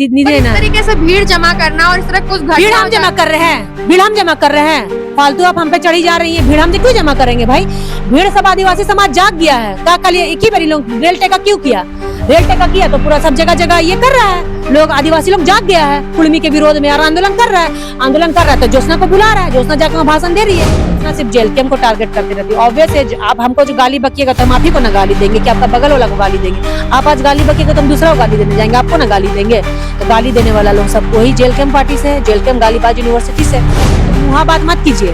नहीं इस देना। तरीके से भीड़ जमा करना और इस तरह कुछ भीड़ हम जमा कर रहे हैं, भीड़ हम जमा कर रहे हैं, फालतू आप हम पे चढ़ी जा रही है। भीड़ हम क्यों जमा करेंगे भाई? भीड़ सब आदिवासी समाज जाग गया है। क्या कल एक ही बारी लोग रेल टेका क्यों किया? रेल टेका किया तो पूरा सब जगह जगह ये कर रहा है। लोग आदिवासी लोग जाग गया है, कुर्मी के विरोध में और आंदोलन कर रहा है। आंदोलन कर रहा है तो ज्योत्सना को बुला रहा है, ज्योत्सना जाकर वहाँ भाषण दे रही है। ज्योत्सना सिर्फ जेलकेम को टारगेट करती रहती है। ऑब्वियस है, आप हमको जो गाली बकिएगा तो हम आप ही को ना गाली देंगे कि आपका बगल वाला को गाली देंगे। आप आज गाली बकिएगा तो हम दूसरा को गाली देने जाएंगे, आपको ना गाली देंगे। तो गाली देने वाला लोग सब वही जेलकेम पार्टी से है, जेलकेम गालीबाज यूनिवर्सिटी से। वहाँ बात मत कीजिए,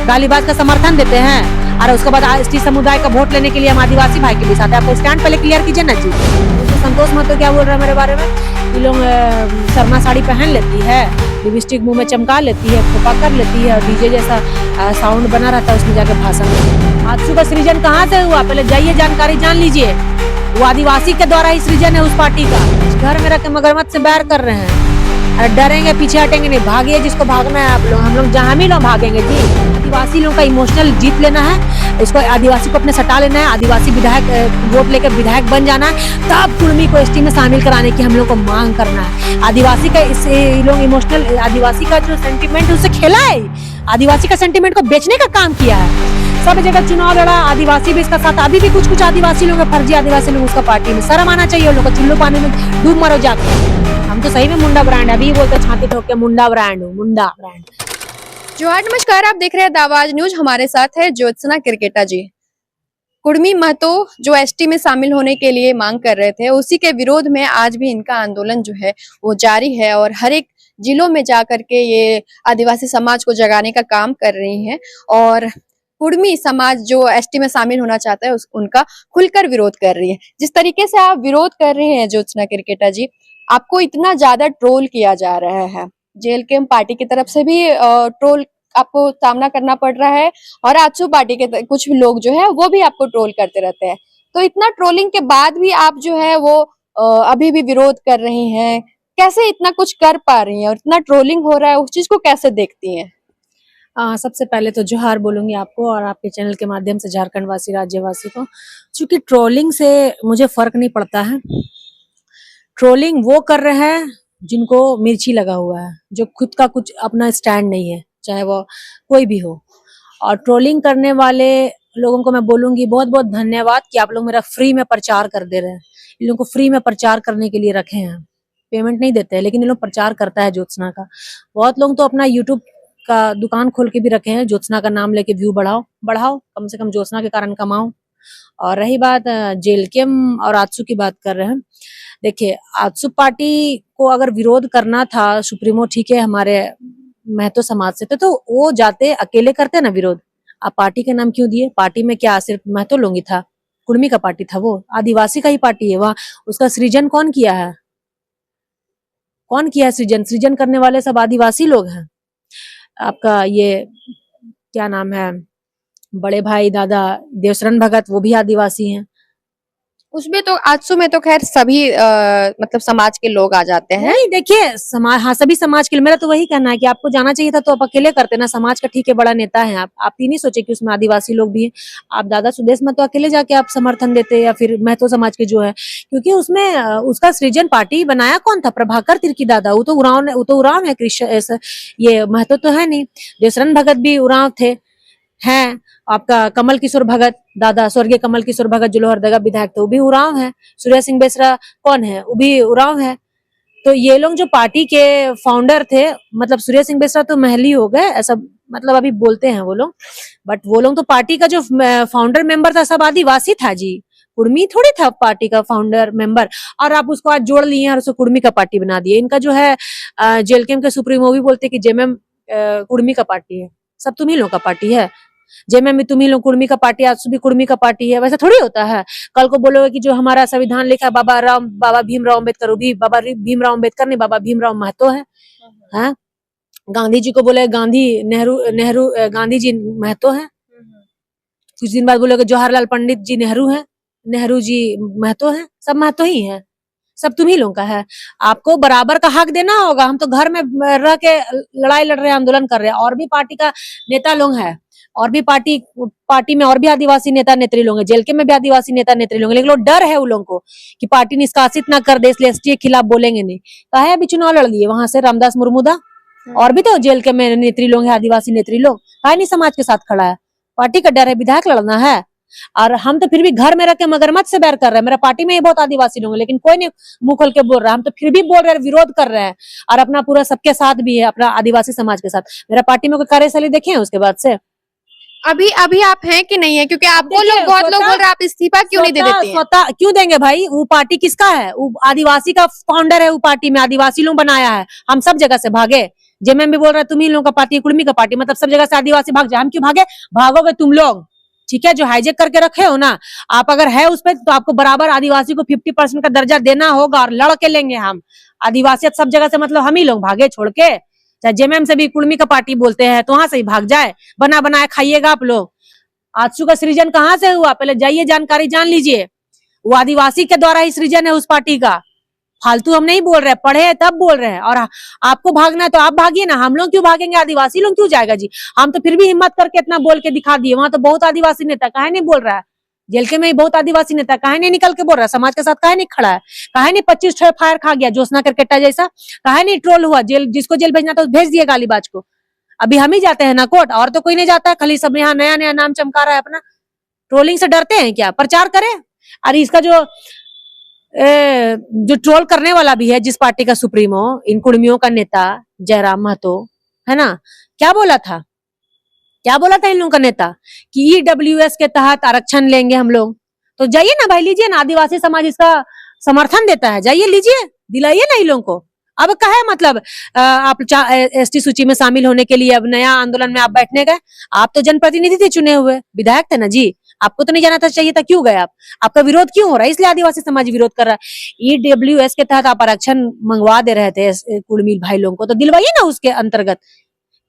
गालीबाज का समर्थन देते हैं और उसके बाद एसटी समुदाय का वोट लेने के लिए हम आदिवासी भाई के लिए साथ हैं। आपको स्टैंड पहले क्लियर कीजिए ना जी। तो संतोष महतो क्या बोल रहा है मेरे बारे में? ये लोग शर्मा साड़ी पहन लेती है, लिपस्टिक मुंह में चमका लेती है, खोपा कर लेती है और डीजे जैसा साउंड बना रहता है, उसमें जाकर भाषण। आजसू का सृजन कहाँ से हुआ? पहले जाइए जानकारी जान लीजिए। वो आदिवासी के द्वारा ही सृजन है उस पार्टी का। घर में रख के मगरमच्छ से बैर कर रहे हैं। डरेंगे, पीछे हटेंगे नहीं, भागिए जिसको भागना है आप लोग। हम लोग जहाँ भी लोग भागेंगे जी। आदिवासी लोगों का इमोशनल जीत लेना है, इसको आदिवासी को अपने सटा लेना है, आदिवासी विधायक वोट लेकर विधायक बन जाना है, तब कुर्मी को एसटी में शामिल कराने की हम लोग को मांग करना है। आदिवासी का इससे लोग इमोशनल, आदिवासी का जो सेंटिमेंट उससे खेला है, आदिवासी का सेंटिमेंट को बेचने का काम किया है। सब जगह चुनाव लड़ा, आदिवासी भी इसका साथ। अभी भी कुछ आदिवासी लोग फर्जी आदिवासी लोग उसका पार्टी में। शर्म आना चाहिए उन लोग को। चुल्लू पानी में डूब मरो जाके। हम तो सही में मुंडा ब्रांड है, अभी बोलते छाती ठोक के मुंडा ब्रांड हूँ, मुंडा ब्रांड। जोहार, नमस्कार, आप देख रहे हैं दावाज न्यूज। हमारे साथ है ज्योत्सना किरकेटा जी। कुर्मी महतो जो एसटी में शामिल होने के लिए मांग कर रहे थे, उसी के विरोध में आज भी इनका आंदोलन जो है वो जारी है और हर एक जिलों में जाकर के ये आदिवासी समाज को जगाने का काम कर रही हैं। और कुर्मी समाज जो एसटी में शामिल होना चाहता है उनका खुलकर विरोध कर रही है। जिस तरीके से आप विरोध कर रहे हैं ज्योत्सना किरकेटा जी, आपको इतना ज्यादा ट्रोल किया जा रहा है, जेएलकेएम पार्टी की तरफ से भी ट्रोल आपको सामना करना पड़ रहा है और आजसू पार्टी के कुछ लोग जो है वो भी आपको ट्रोल करते रहते हैं। तो इतना ट्रोलिंग के बाद भी आप जो है वो अभी भी विरोध कर रही हैं। कैसे इतना कुछ कर पा रही हैं और इतना ट्रोलिंग हो रहा है, उस चीज को कैसे देखती हैं? सबसे पहले तो जोहार बोलूंगी आपको और आपके चैनल के माध्यम से झारखंड वासी, राज्यवासी को। क्योंकि ट्रोलिंग से मुझे फर्क नहीं पड़ता है। ट्रोलिंग वो कर रहे हैं जिनको मिर्ची लगा हुआ है, जो खुद का कुछ अपना स्टैंड नहीं है, चाहे वो कोई भी हो। और ट्रोलिंग करने वाले लोगों को मैं बोलूंगी बहुत बहुत धन्यवाद कि आप लोग मेरा फ्री में प्रचार कर दे रहे हैं। इन लोगों को फ्री में प्रचार करने के लिए रखे हैं, पेमेंट नहीं देते हैं, लेकिन इन लोग प्रचार करता है ज्योत्सना का। बहुत लोग तो अपना यूट्यूब का दुकान खोल के भी रखे हैं, ज्योत्सना का नाम लेके व्यू बढ़ाओ, कम से कम ज्योत्सना के कारण कमाओ। और रही बात जेलकेम और आजसू की बात कर रहे हैं, देखिए आजसू पार्टी को अगर विरोध करना था सुप्रीमो, ठीक है, हमारे महतो समाज से तो वो जाते अकेले करते ना विरोध। आप पार्टी के नाम क्यों दिए? पार्टी में क्या सिर्फ महतो लोग ही था? कुर्मी का पार्टी था, वो आदिवासी का ही पार्टी है। वहाँ उसका सृजन कौन किया है? कौन किया है सृजन? सृजन करने वाले सब आदिवासी लोग हैं। आपका ये क्या नाम है, बड़े भाई दादा देवशरण भगत, वो भी आदिवासी हैं। उसमें तो आजसू में तो खैर सभी मतलब समाज के लोग आ जाते हैं। नहीं देखिए, समाज, हाँ सभी समाज के। मेरा तो वही कहना है कि आपको जाना चाहिए था तो आप अकेले करते ना। समाज का ठीक है, बड़ा नेता है आप ही नहीं सोचे कि उसमें आदिवासी लोग भी हैं। आप दादा सुदेश में तो अकेले जाके आप समर्थन देते, या फिर महतो समाज के जो है, क्योंकि उसमें उसका सृजन पार्टी बनाया कौन था? प्रभाकर तिर्की दादा। वो तो उरांव है, कृष्ण ये महतो तो है नहीं। देवशरण भगत भी उरांव थे, हैं। आपका कमल किशोर भगत दादा, स्वर्गीय कमल किशोर भगत जो लोहरदगा विधायक थे, वो भी उरांव है। सूर्य सिंह बेसरा कौन है? वो भी उरांव है। तो ये लोग जो पार्टी के फाउंडर थे, मतलब सूर्य सिंह बेसरा तो महली हो गए ऐसा, मतलब अभी बोलते हैं वो लोग, बट वो लोग तो पार्टी का जो फाउंडर मेंबर था सब आदिवासी था जी। कुर्मी थोड़ी था पार्टी का फाउंडर मेंबर। और आप उसको आज जोड़ लिए और उसको कुर्मी का पार्टी बना दिए। इनका जो है जेएलकेएम के सुप्रीमो भी बोलते कि जेएमएम कुर्मी का पार्टी है। सब तुम ही लोग का पार्टी है। जेएमएम भी तुम ही लोग कुर्मी का पार्टी, आजसू भी कुर्मी का पार्टी है। वैसा थोड़ी होता है। कल को बोलोगे कि जो हमारा संविधान लिखा है बाबा भीमराव अम्बेडकर, वो भी बाबा भीमराव अम्बेडकर नहीं, बाबा भीमराव महतो है। हाँ? गांधी जी को बोले नेहरू गांधी जी महतो है। कुछ दिन बाद बोलोगे जवाहरलाल पंडित जी नेहरू है, नेहरू जी महतो है। सब महतो ही है, सब तुम ही लोग का है। आपको बराबर का हक देना होगा। हम तो घर में रह के लड़ाई लड़ रहे हैं, आंदोलन कर रहे हैं, और भी पार्टी का नेता लोग हैं, और भी पार्टी में और भी आदिवासी नेता नेत्री लोग हैं, जेलके में भी आदिवासी नेता नेत्री लोग हैं, लेकिन लोग डर है उन लोगों को कि पार्टी निष्कासित ना कर दे, इसलिए एसटी के खिलाफ बोलेंगे नहीं। काहे अभी चुनाव लड़ लिए वहां से रामदास मुर्मू दा, और भी तो जेल के में नेत्री लोग हैं, आदिवासी नेत्री लोग, काहे नहीं समाज के साथ खड़ा है? पार्टी का डर है, विधायक लड़ना है। और हम तो फिर भी घर में रह के मगरमच्छ से बैर कर रहे हैं। मेरा पार्टी में ही बहुत आदिवासी लोग हैं, लेकिन कोई नहीं मुंह खोल के बोल रहा है। हम तो फिर भी बोल रहे हैं, विरोध कर रहे हैं, और अपना पूरा सबके साथ भी है, अपना आदिवासी समाज के साथ। मेरा पार्टी में कोई कार्यशैली देखे हैं उसके बाद से? अभी अभी आप हैं कि नहीं है? क्योंकि आपको लोग बहुत लोग बोल रहे हैं आप इस्तीफा क्यों नहीं दे देते हैं? स्वतः क्यों देंगे भाई? वो पार्टी किसका है? वो आदिवासी का फाउंडर है, वो पार्टी में आदिवासी लोग बनाया है। हम सब जगह से भागे। जेएमएम भी बोल रहा है तुम ही लोगों का पार्टी है, कुर्मी का पार्टी, मतलब सब जगह से आदिवासी भाग जाए। हम क्यों भागे? भागोगे तुम लोग, ठीक है, जो हाईजेक करके रखे हो ना। आप अगर है उस पर तो आपको बराबर आदिवासी को 50% का दर्जा देना होगा, और लड़ के लेंगे हम। आदिवासी सब जगह से मतलब हम ही लोग भागे छोड़ के। चाहे जेएमएम से भी कुर्मी का पार्टी बोलते हैं तो वहां से ही भाग जाए। बना बनाए खाइएगा आप लोग। आजसू का सृजन कहाँ से हुआ? पहले जाइए जानकारी जान लीजिए। वो आदिवासी के द्वारा ही सृजन है उस पार्टी का। फालतू हम नहीं बोल रहे, पढ़े हैं तब बोल रहे हैं। और आपको भागना है तो आप भागिए ना, हम लोग क्यों भागेंगे? आदिवासी लोग क्यों जाएगा जी? हम तो फिर भी हिम्मत करके इतना बोल के दिखा दिए। वहां तो बहुत आदिवासी नेता, काहे नहीं बोल रहा है? जेल में ही बहुत आदिवासी नेता, काहे नहीं निकल के बोल रहा है? समाज के साथ काहे नहीं खड़ा है? काहे नहीं 25 फायर खा गया ज्योत्सना क्रिकेटा जैसा? काहे नहीं ट्रोल हुआ? जेल जिसको जेल भेजना था भेज दिए गालीबाज को। अभी हम ही जाते हैं ना कोर्ट, और तो कोई नहीं जाता है। खाली सब यहाँ नया नया नाम चमका रहा है अपना। ट्रोलिंग से डरते हैं क्या? प्रचार करें। और इसका जो ट्रोल करने वाला भी है, जिस पार्टी का सुप्रीमो, इन कुर्मियों का नेता जयराम महतो है ना, क्या बोला था? क्या बोला था इन लोगों का नेता? कि ईडब्ल्यूएस के तहत आरक्षण लेंगे हम लोग। तो जाइए ना भाई, लीजिए ना। आदिवासी समाज इसका समर्थन देता है, जाइए लीजिए, दिलाइए ना इन लोगों को। अब कहे मतलब आप एसटी सूची में शामिल होने के लिए अब नया आंदोलन में आप बैठने गए? आप तो जनप्रतिनिधि थे, चुने हुए विधायक थे ना जी। आपको तो नहीं जाना था, चाहिए था, क्यों गए आप? आपका विरोध क्यों हो रहा है? इसलिए आदिवासी समाज विरोध कर रहा है। ईडब्ल्यूएस के तहत आप आरक्षण मंगवा दे रहे थे कुर्मी भाई लोगों को, तो दिलवाइए ना उसके अंतर्गत।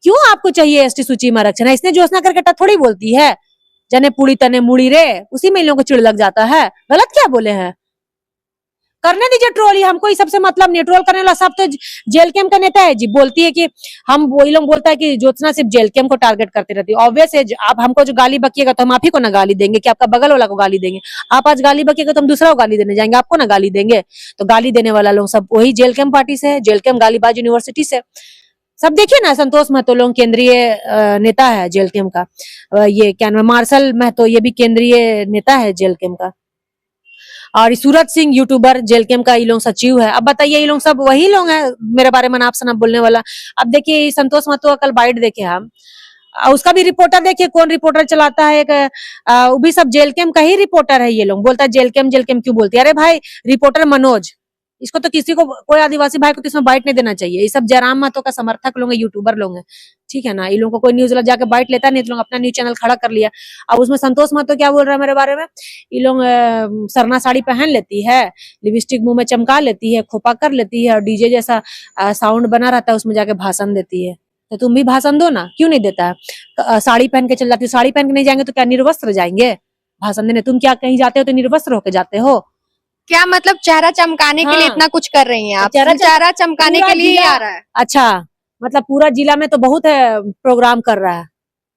क्यों आपको चाहिए एसटी सूची में आरक्षण? इसने ज्योत्सना करके थोड़ी बोलती है, जने पूरी तने मुड़ी रे, उसी में इन लोगों को चिड़ लग जाता है। गलत क्या बोले हैं? करने दीजिए ट्रोल, ही हमको ही सबसे मतलब नहीं। ट्रोल करने वाला सब तो जेल कैम का नेता है जी। बोलती है कि हम, वही लोग बोलता है कि ज्योत्सना सिर्फ जेल कैम को टारगेट करती रहती है। ऑब्वियस है, आप हमको जो गाली बकिएगा तो हम आप ही को ना गाली देंगे, कि आपका बगल वाला को गाली देंगे? आप आज गाली बकिएगा तो हम दूसरा को गाली देने जाएंगे, आपको ना गाली देंगे? तो गाली देने वाला लोग सब वही जेल कैम पार्टी से है, जेल कैम गालीबाज यूनिवर्सिटी से। सब देखिए ना, संतोष महतो लोग केंद्रीय नेता है जेल कैम का। ये क्या नाम, मार्शल महतो, ये भी केंद्रीय नेता है जेल कैम का। और Suraj Singh YouTuber jail cam का ये लोग सचिव है। अब बताइए, ये लोग सब वही लोग हैं मेरे बारे में नाप शनाप बोलने वाला। अब देखिए संतोष महतो कल बाइट देखे हम, उसका भी रिपोर्टर देखिए कौन रिपोर्टर चलाता है, एक वो भी सब जेल कैम का ही रिपोर्टर है। ये लोग बोलता है जेल कैम क्यों बोलती है? अरे भाई रिपोर्टर मनोज, इसको तो किसी को, कोई आदिवासी भाई को तो इसमें बाइट नहीं देना चाहिए। ये सब जयराम महतो का समर्थक लोग हैं, यूट्यूबर लोग हैं, ठीक है ना। इन लोगों को कोई न्यूज जाके बाइट लेता नहीं, तो लोग अपना न्यूज चैनल खड़ा कर लिया। अब उसमें संतोष महतो क्या बोल रहा है मेरे बारे में? ये लोग सरना साड़ी पहन लेती है, लिपस्टिक मुंह में चमका लेती है, खोपा कर लेती है, और डीजे जैसा साउंड बना रहता है, उसमें जाके भाषण देती है। तो तुम भी भाषण दो ना, क्यों नहीं देता है? साड़ी पहन के चल जाती है, साड़ी पहन के नहीं जाएंगे तो क्या निर्वस्त्र जाएंगे भाषण देने? तुम क्या कहीं जाते हो तो निर्वस्त्र होके जाते हो? क्या मतलब चेहरा चमकाने के लिए इतना कुछ कर रही हैं आप? चेहरा चमकाने के लिए ही आ रहा है? अच्छा, मतलब पूरा जिला में तो बहुत है, प्रोग्राम कर रहा है,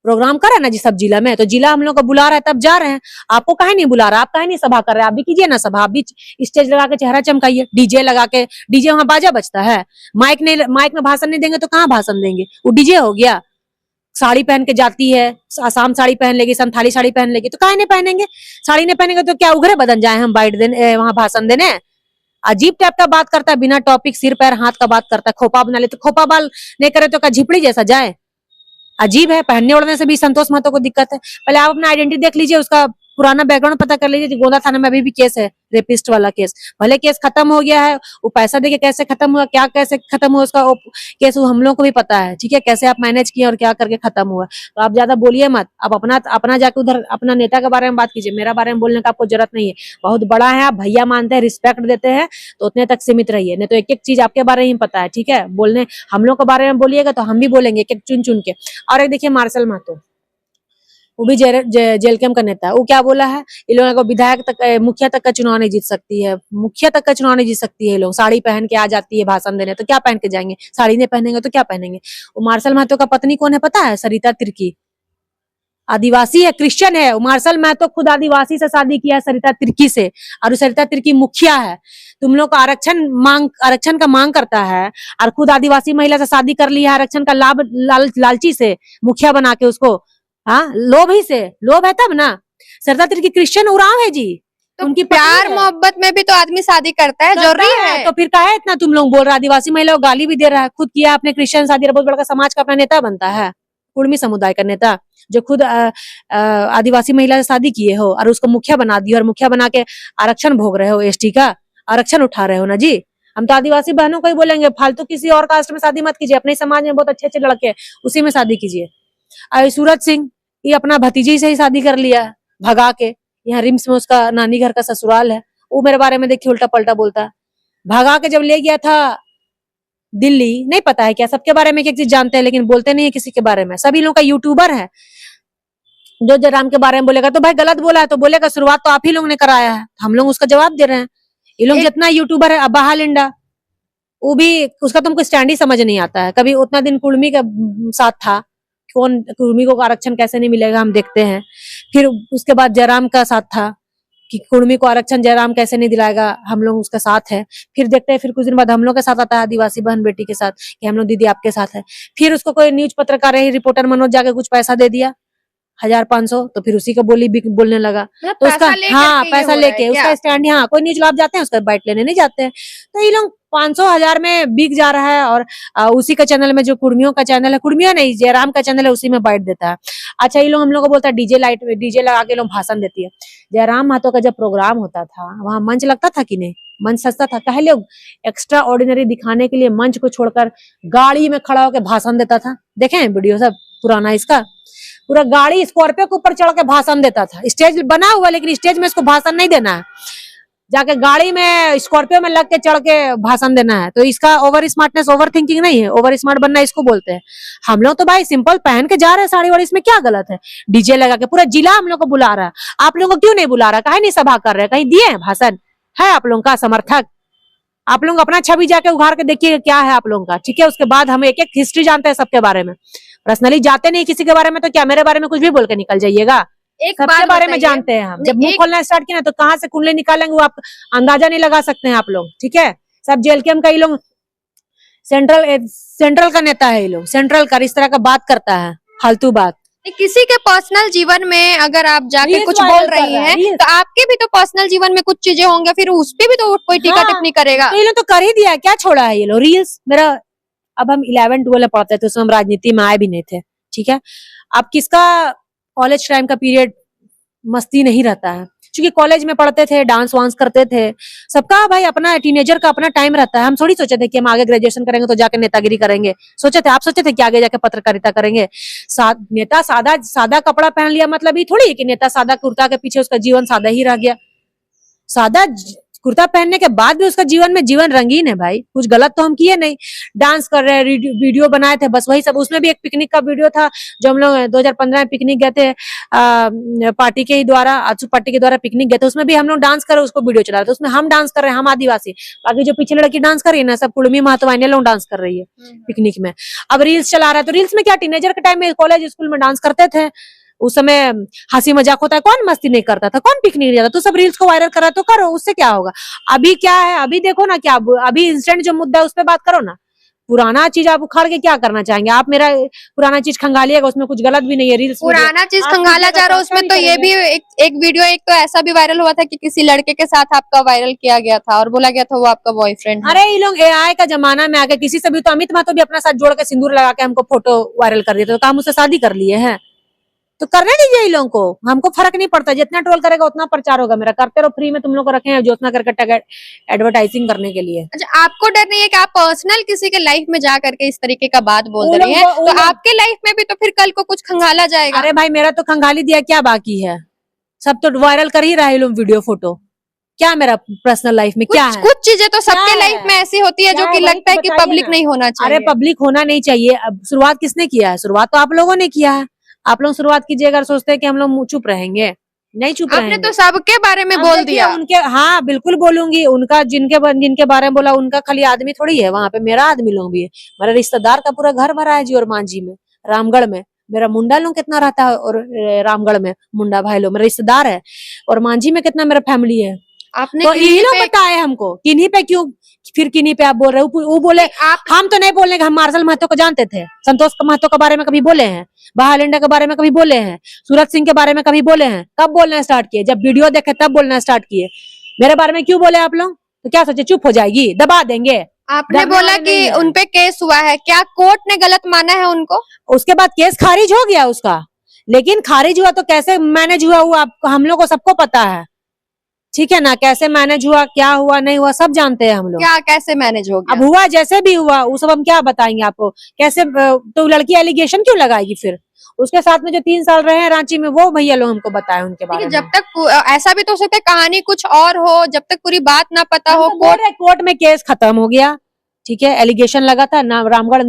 प्रोग्राम कर रहा है ना जी सब जिला में। तो जिला हम लोग को बुला रहा है तब जा रहे हैं। आपको काहे नहीं बुला रहा? आप काहे नहीं सभा कर रहे हैं? आप भी कीजिए ना सभा, आप भी स्टेज लगा के चेहरा चमकाइए, डीजे लगा के। डीजे वहां बाजा बजता है, माइक में भाषण नहीं देंगे तो कहाँ भाषण देंगे? वो डीजे हो गया। साड़ी पहन के जाती है, आसाम साड़ी पहन लेगी, संथाली साड़ी पहन लेगी, तो काहे नहीं पहनेंगे? साड़ी नहीं पहनेंगे तो क्या उघरे बदन जाए हम बाइट देने, वहां भाषण देने? अजीब टाइप का बात करता है, बिना टॉपिक, सिर पैर हाथ का बात करता है। खोपा बना ले तो खोपा बाल नहीं करे तो क्या झिपड़ी जैसा जाए? अजीब है। पहनने ओढ़ने से भी संतोष महतो को दिक्कत है। पहले आप अपना आइडेंटिटी देख लीजिए, उसका पुराना बैकग्राउंड पता कर लीजिए। गोंदा थाना में अभी भी केस है, रेपिस्ट वाला केस। भले केस खत्म हो गया है, वो पैसा देके कैसे खत्म हुआ, क्या कैसे खत्म हुआ उसका केस, वो हम लोग को भी पता है, ठीक है, कैसे आप मैनेज किए और क्या करके खत्म हुआ। तो आप ज्यादा बोलिए मत, आप अपना जाके उधर अपना नेता के बारे में बात कीजिए। मेरा बारे में बोलने का आपको जरूरत नहीं है। बहुत बड़ा है, आप भैया मानते हैं, रिस्पेक्ट देते हैं, तो उतने तक सीमित रहिए, नहीं तो एक एक चीज आपके बारे में पता है, ठीक है। बोलने हम लोग के बारे में बोलिएगा तो हम भी बोलेंगे एक एक चुन चुन के। और एक देखिए मार्शल महतो, वो भी जेल कैम का नेता है। वो क्या बोला है? ये लोगों को विधायक तक, मुखिया तक का चुनाव नहीं जीत सकती है, मुखिया तक का चुनाव नहीं जीत सकती है। लोग साड़ी पहन के आ जाती है भाषण देने, तो क्या पहन के जाएंगे? साड़ी नहीं पहनेंगे तो क्या पहनेंगे? वो मार्शल महतो का पत्नी कौन है पता है? सरिता तिर्की। आदिवासी है, क्रिश्चियन है। मार्शल महतो खुद आदिवासी से शादी किया है, सरिता तिर्की से, और सरिता तिर्की मुखिया है। तुम लोग का आरक्षण का मांग करता है, और खुद आदिवासी महिला से शादी कर लिया है आरक्षण का लाभ लालची से, मुखिया बना के उसको। हाँ, लोभ ही से, लोभ है तब ना। सरिता तिर्की क्रिश्चियन उरांव है जी, तो उनकी प्यार मोहब्बत में भी तो आदमी शादी करता है, जरूरी है। तो फिर काहे इतना तुम लोग बोल रहे, आदिवासी महिला को गाली भी दे रहा है, खुद किया अपने क्रिश्चियन शादी, बहुत बड़ा समाज का अपना नेता बनता है, कुर्मी समुदाय का नेता, जो खुद आदिवासी महिला से शादी किए हो और उसको मुखिया बना दिए, और मुखिया बना के आरक्षण भोग रहे हो, एसटी का आरक्षण उठा रहे हो ना जी। हम तो आदिवासी बहनों को ही बोलेंगे, फालतू किसी और कास्ट में शादी मत कीजिए, अपने समाज में बहुत अच्छे अच्छे लड़के हैं, उसी में शादी कीजिए। सूरज सिंह ये अपना भतीजी से ही शादी कर लिया है, भगा के। यहाँ रिम्स में उसका नानी घर का ससुराल है, वो मेरे बारे में देखिए उल्टा पलटा बोलता है। भगा के जब ले गया था दिल्ली, नहीं पता है क्या सबके बारे में एक चीज जानते हैं, लेकिन बोलते नहीं है किसी के बारे में। सभी लोग का यूट्यूबर है, जो जयराम के बारे में बोलेगा तो भाई गलत बोला है तो बोलेगा, शुरुआत तो आप ही लोग ने कराया है, हम लोग उसका जवाब दे रहे हैं। ये लोग जितना यूट्यूबर है, अब्बा हालिंडा, वो भी उसका तुमको स्टैंड ही समझ नहीं आता है। कभी उतना दिन कुर्मी का साथ था, कौन कुर्मी को आरक्षण कैसे नहीं मिलेगा हम देखते हैं। फिर उसके बाद जयराम का साथ था कि कुर्मी को आरक्षण जयराम कैसे नहीं दिलाएगा, हम लोग उसका साथ है। फिर देखते हैं, फिर कुछ दिन बाद हम लोग के साथ आता है आदिवासी बहन बेटी के साथ कि हम लोग दीदी आपके साथ है। फिर उसको कोई न्यूज पत्रकार है, रिपोर्टर मनोज जाके कुछ पैसा दे दिया 1500, तो फिर उसी का बोलने लगा। तो उसका हाँ पैसा लेके उसका स्टैंड, हाँ कोई न्यूज लाभ जाते हैं उसका बाइट लेने नहीं जाते हैं। तो ये लोग 500-1000 में बिक जा रहा है, और उसी का चैनल में, जो कुर्मियों का चैनल है, कुर्मियों नहीं जयराम का चैनल है, उसी में बाइट देता है। अच्छा, ये लोग हम लोग को बोलता है डीजे लगा के लोग भाषण देती है। जयराम महतो का जब प्रोग्राम होता था, वहां मंच लगता था कि नहीं, मंच सस्ता था, कहे लोग एक्स्ट्रा ऑर्डिनरी दिखाने के लिए मंच को छोड़कर गाड़ी में खड़ा होकर भाषण देता था। देखे हैं वीडियो सब पुराना, इसका पूरा गाड़ी स्कॉर्पियो के ऊपर चढ़ के भाषण देता था। स्टेज बना हुआ, लेकिन स्टेज में इसको भाषण नहीं देना है, जाके गाड़ी में स्कॉर्पियो में लग के चढ़ के भाषण देना है। तो इसका ओवर स्मार्टनेस, ओवर थिंकिंग नहीं है, ओवर स्मार्ट बनना इसको बोलते हैं। हम लोग तो भाई सिंपल पहन के जा रहे हैं साड़ी वाड़ी, इसमें क्या गलत है। डीजे लगा के पूरा जिला हम लोग को बुला रहा है, आप लोगों को क्यों नहीं बुला रहा, कहीं नहीं सभा कर रहे, कहीं दिए भाषण है आप लोगों का समर्थक? आप लोग अपना छवि जाके उघाड़ के देखिए क्या है आप लोगों का, ठीक है। उसके बाद हम एक एक हिस्ट्री जानते हैं सबके बारे में, पर्सनली जाते नहीं किसी के बारे में, तो क्या मेरे बारे में कुछ भी बोल के निकल जाइएगा? सबके बारे में जानते हैं हम। जब मुंह खोलना स्टार्ट किया ना, तो कहाँ से कुंडली निकालेंगे वो आप अंदाजा नहीं लगा सकते हैं आप लोग, ठीक है। सब जेलकेम का ये लोग सेंट्रल का नेता है, ये लोग सेंट्रल का इस तरह का बात करता है, फालतू बात। किसी के पर्सनल जीवन में अगर आप जाके कुछ बोल रही हैं, तो आपके भी तो पर्सनल जीवन में कुछ चीजें होंगे, फिर उस पे भी तो कोई टीका टिप्पणी करेगा। तो ये लोग तो कर ही दिया, क्या छोड़ा है ये लोग रील्स। मेरा अब हम 11-12 पढ़ते थे, उसमें हम राजनीति में आए भी नहीं थे, ठीक है। अब किसका कॉलेज टाइम का पीरियड मस्ती नहीं रहता है, क्योंकि कॉलेज में पढ़ते थे, डांस वांस करते थे, सबका भाई अपना टीनेजर का अपना टाइम रहता है। हम थोड़ी सोचे थे कि हम आगे ग्रेजुएशन करेंगे तो जाके नेतागिरी करेंगे, सोचे थे? आप सोचे थे कि आगे जाके पत्रकारिता करेंगे? नेता सादा कपड़ा पहन लिया मतलब ये थोड़ी है कि नेता सादा कुर्ता के पीछे उसका जीवन सादा ही रह गया। सादा कुर्ता पहनने के बाद भी उसका जीवन रंगीन है भाई, कुछ गलत तो हम किए नहीं। डांस कर रहे हैं, वीडियो बनाए थे, बस वही सब। उसमें भी एक पिकनिक का वीडियो था, जो हम लोग 2015 में पिकनिक गए थे, पार्टी के द्वारा पिकनिक गए थे, उसमें भी हम लोग डांस कर रहे, उसको वीडियो चला रहे थे। उसमें हम डांस कर रहे हैं, हम आदिवासी, बाकी जो पीछे लड़की डांस कर रही है ना, सब कुर्मी महतवाइने लोग डांस कर रही है पिकनिक में। अब रील्स चला रहा है, तो रील्स में क्या, टीनेजर के टाइम में कॉलेज स्कूल में डांस करते थे, उस समय हंसी मजाक होता है, कौन मस्ती नहीं करता था, कौन पिकनिक नहीं जाता। तो सब रील्स को वायरल करा तो करो, उससे क्या होगा। अभी क्या है, अभी देखो ना, क्या अभी इंस्टेंट जो मुद्दा है उस पर बात करो ना। पुराना चीज आप उखाड़ के क्या करना चाहेंगे? आप मेरा पुराना चीज खंगालिएगा, उसमें कुछ गलत भी नहीं है। रील्स पुराना चीज खंगाला जा रहा है, उसमें तो ये भी एक वीडियो एक तो ऐसा भी वायरल हुआ था कि किसी लड़के के साथ आपका वायरल किया गया था और बोला गया था वो आपका बॉयफ्रेंड। अरे ये लोग AI का जमाना में आके किसी से भी, तो अमित महतो भी अपना साथ जोड़ के सिंदूर लगा के हमको फोटो वायरल कर दिए, तो हम उससे शादी कर लिए हैं। तो करने दीजिए इन लोगों को, हमको फर्क नहीं पड़ता, जितना ट्रोल करेगा उतना प्रचार होगा मेरा। करते रहो, फ्री में तुम लोग को रखे हैं ज्योत्सना करके एडवर्टाइजिंग करने के लिए। अच्छा, आपको डर नहीं है कि आप पर्सनल किसी के लाइफ में जा करके इस तरीके का बात बोल रही हैं, तो आपके लाइफ में भी तो फिर कल को कुछ खंगाला जाएगा। अरे भाई मेरा तो खंगाली दिया क्या बाकी है, सब तो वायरल कर ही रहा है लोग वीडियो फोटो, क्या मेरा पर्सनल लाइफ में क्या है? कुछ चीजें तो सबके लाइफ में ऐसी होती है जो कि लगता है कि पब्लिक नहीं होना चाहिए। अरे पब्लिक होना नहीं चाहिए। अब शुरुआत किसने किया है? शुरुआत तो आप लोगों ने किया है। आप लोग शुरुआत कीजिए, अगर सोचते हैं कि हम लोग चुप रहेंगे, नहीं चुप रहेंगे। आपने तो सबके बारे में बोल दिया। उनके, हाँ बिल्कुल बोलूंगी, उनका जिनके बारे में बोला उनका खाली आदमी थोड़ी है, वहां पे मेरा आदमी लोग भी है। मेरा रिश्तेदार का पूरा घर भरा है जी, और मांझी में, रामगढ़ में, मेरा मुंडा लोग कितना रहता है, और रामगढ़ में मुंडा भाई लोग मेरा रिश्तेदार है, और मांझी में कितना मेरा फैमिली है। आपने तो किन्हीं यही लोग पे बताए हमको, किन्हीं पे क्यों, फिर किन्हीं पे आप बोल रहे हो। वो बोले आप हम तो नहीं बोलने के, हम मार्शल महतो को जानते थे, संतोष महतो के बारे में कभी बोले हैं, बहालिंडा के बारे में कभी बोले हैं, सूरज सिंह के बारे में कभी बोले हैं? कब बोलना स्टार्ट किए? जब वीडियो देखे तब बोलना स्टार्ट किए। मेरे बारे में क्यों बोले आप लोग? तो क्या सोचे चुप हो जाएगी, दबा देंगे? आपने डरने बोला वाले कि नहीं है। उनपे केस हुआ है, क्या कोर्ट ने गलत माना है उनको? उसके बाद केस खारिज हो गया उसका, लेकिन खारिज हुआ तो कैसे मैनेज हुआ वो आप हम लोग को सबको पता है, ठीक है ना? कैसे मैनेज हुआ, क्या हुआ, नहीं हुआ, सब जानते हैं हम लोग। क्या कैसे मैनेज हो अब गया? हुआ जैसे भी हुआ वो सब हम क्या बताएंगे आपको, कैसे तो लड़की एलिगेशन क्यों लगाएगी? फिर उसके साथ में जो 3 साल रहे हैं रांची में, वो भैया लोग हमको बताए उनके बारे देखिए, में। जब तक ऐसा भी तो हो सकता है कहानी कुछ और हो, जब तक पूरी बात ना पता हम हो तो बोल रहे कोर्ट में केस खत्म हो गया, ठीक है। एलिगेशन लगा था ना, रामगढ़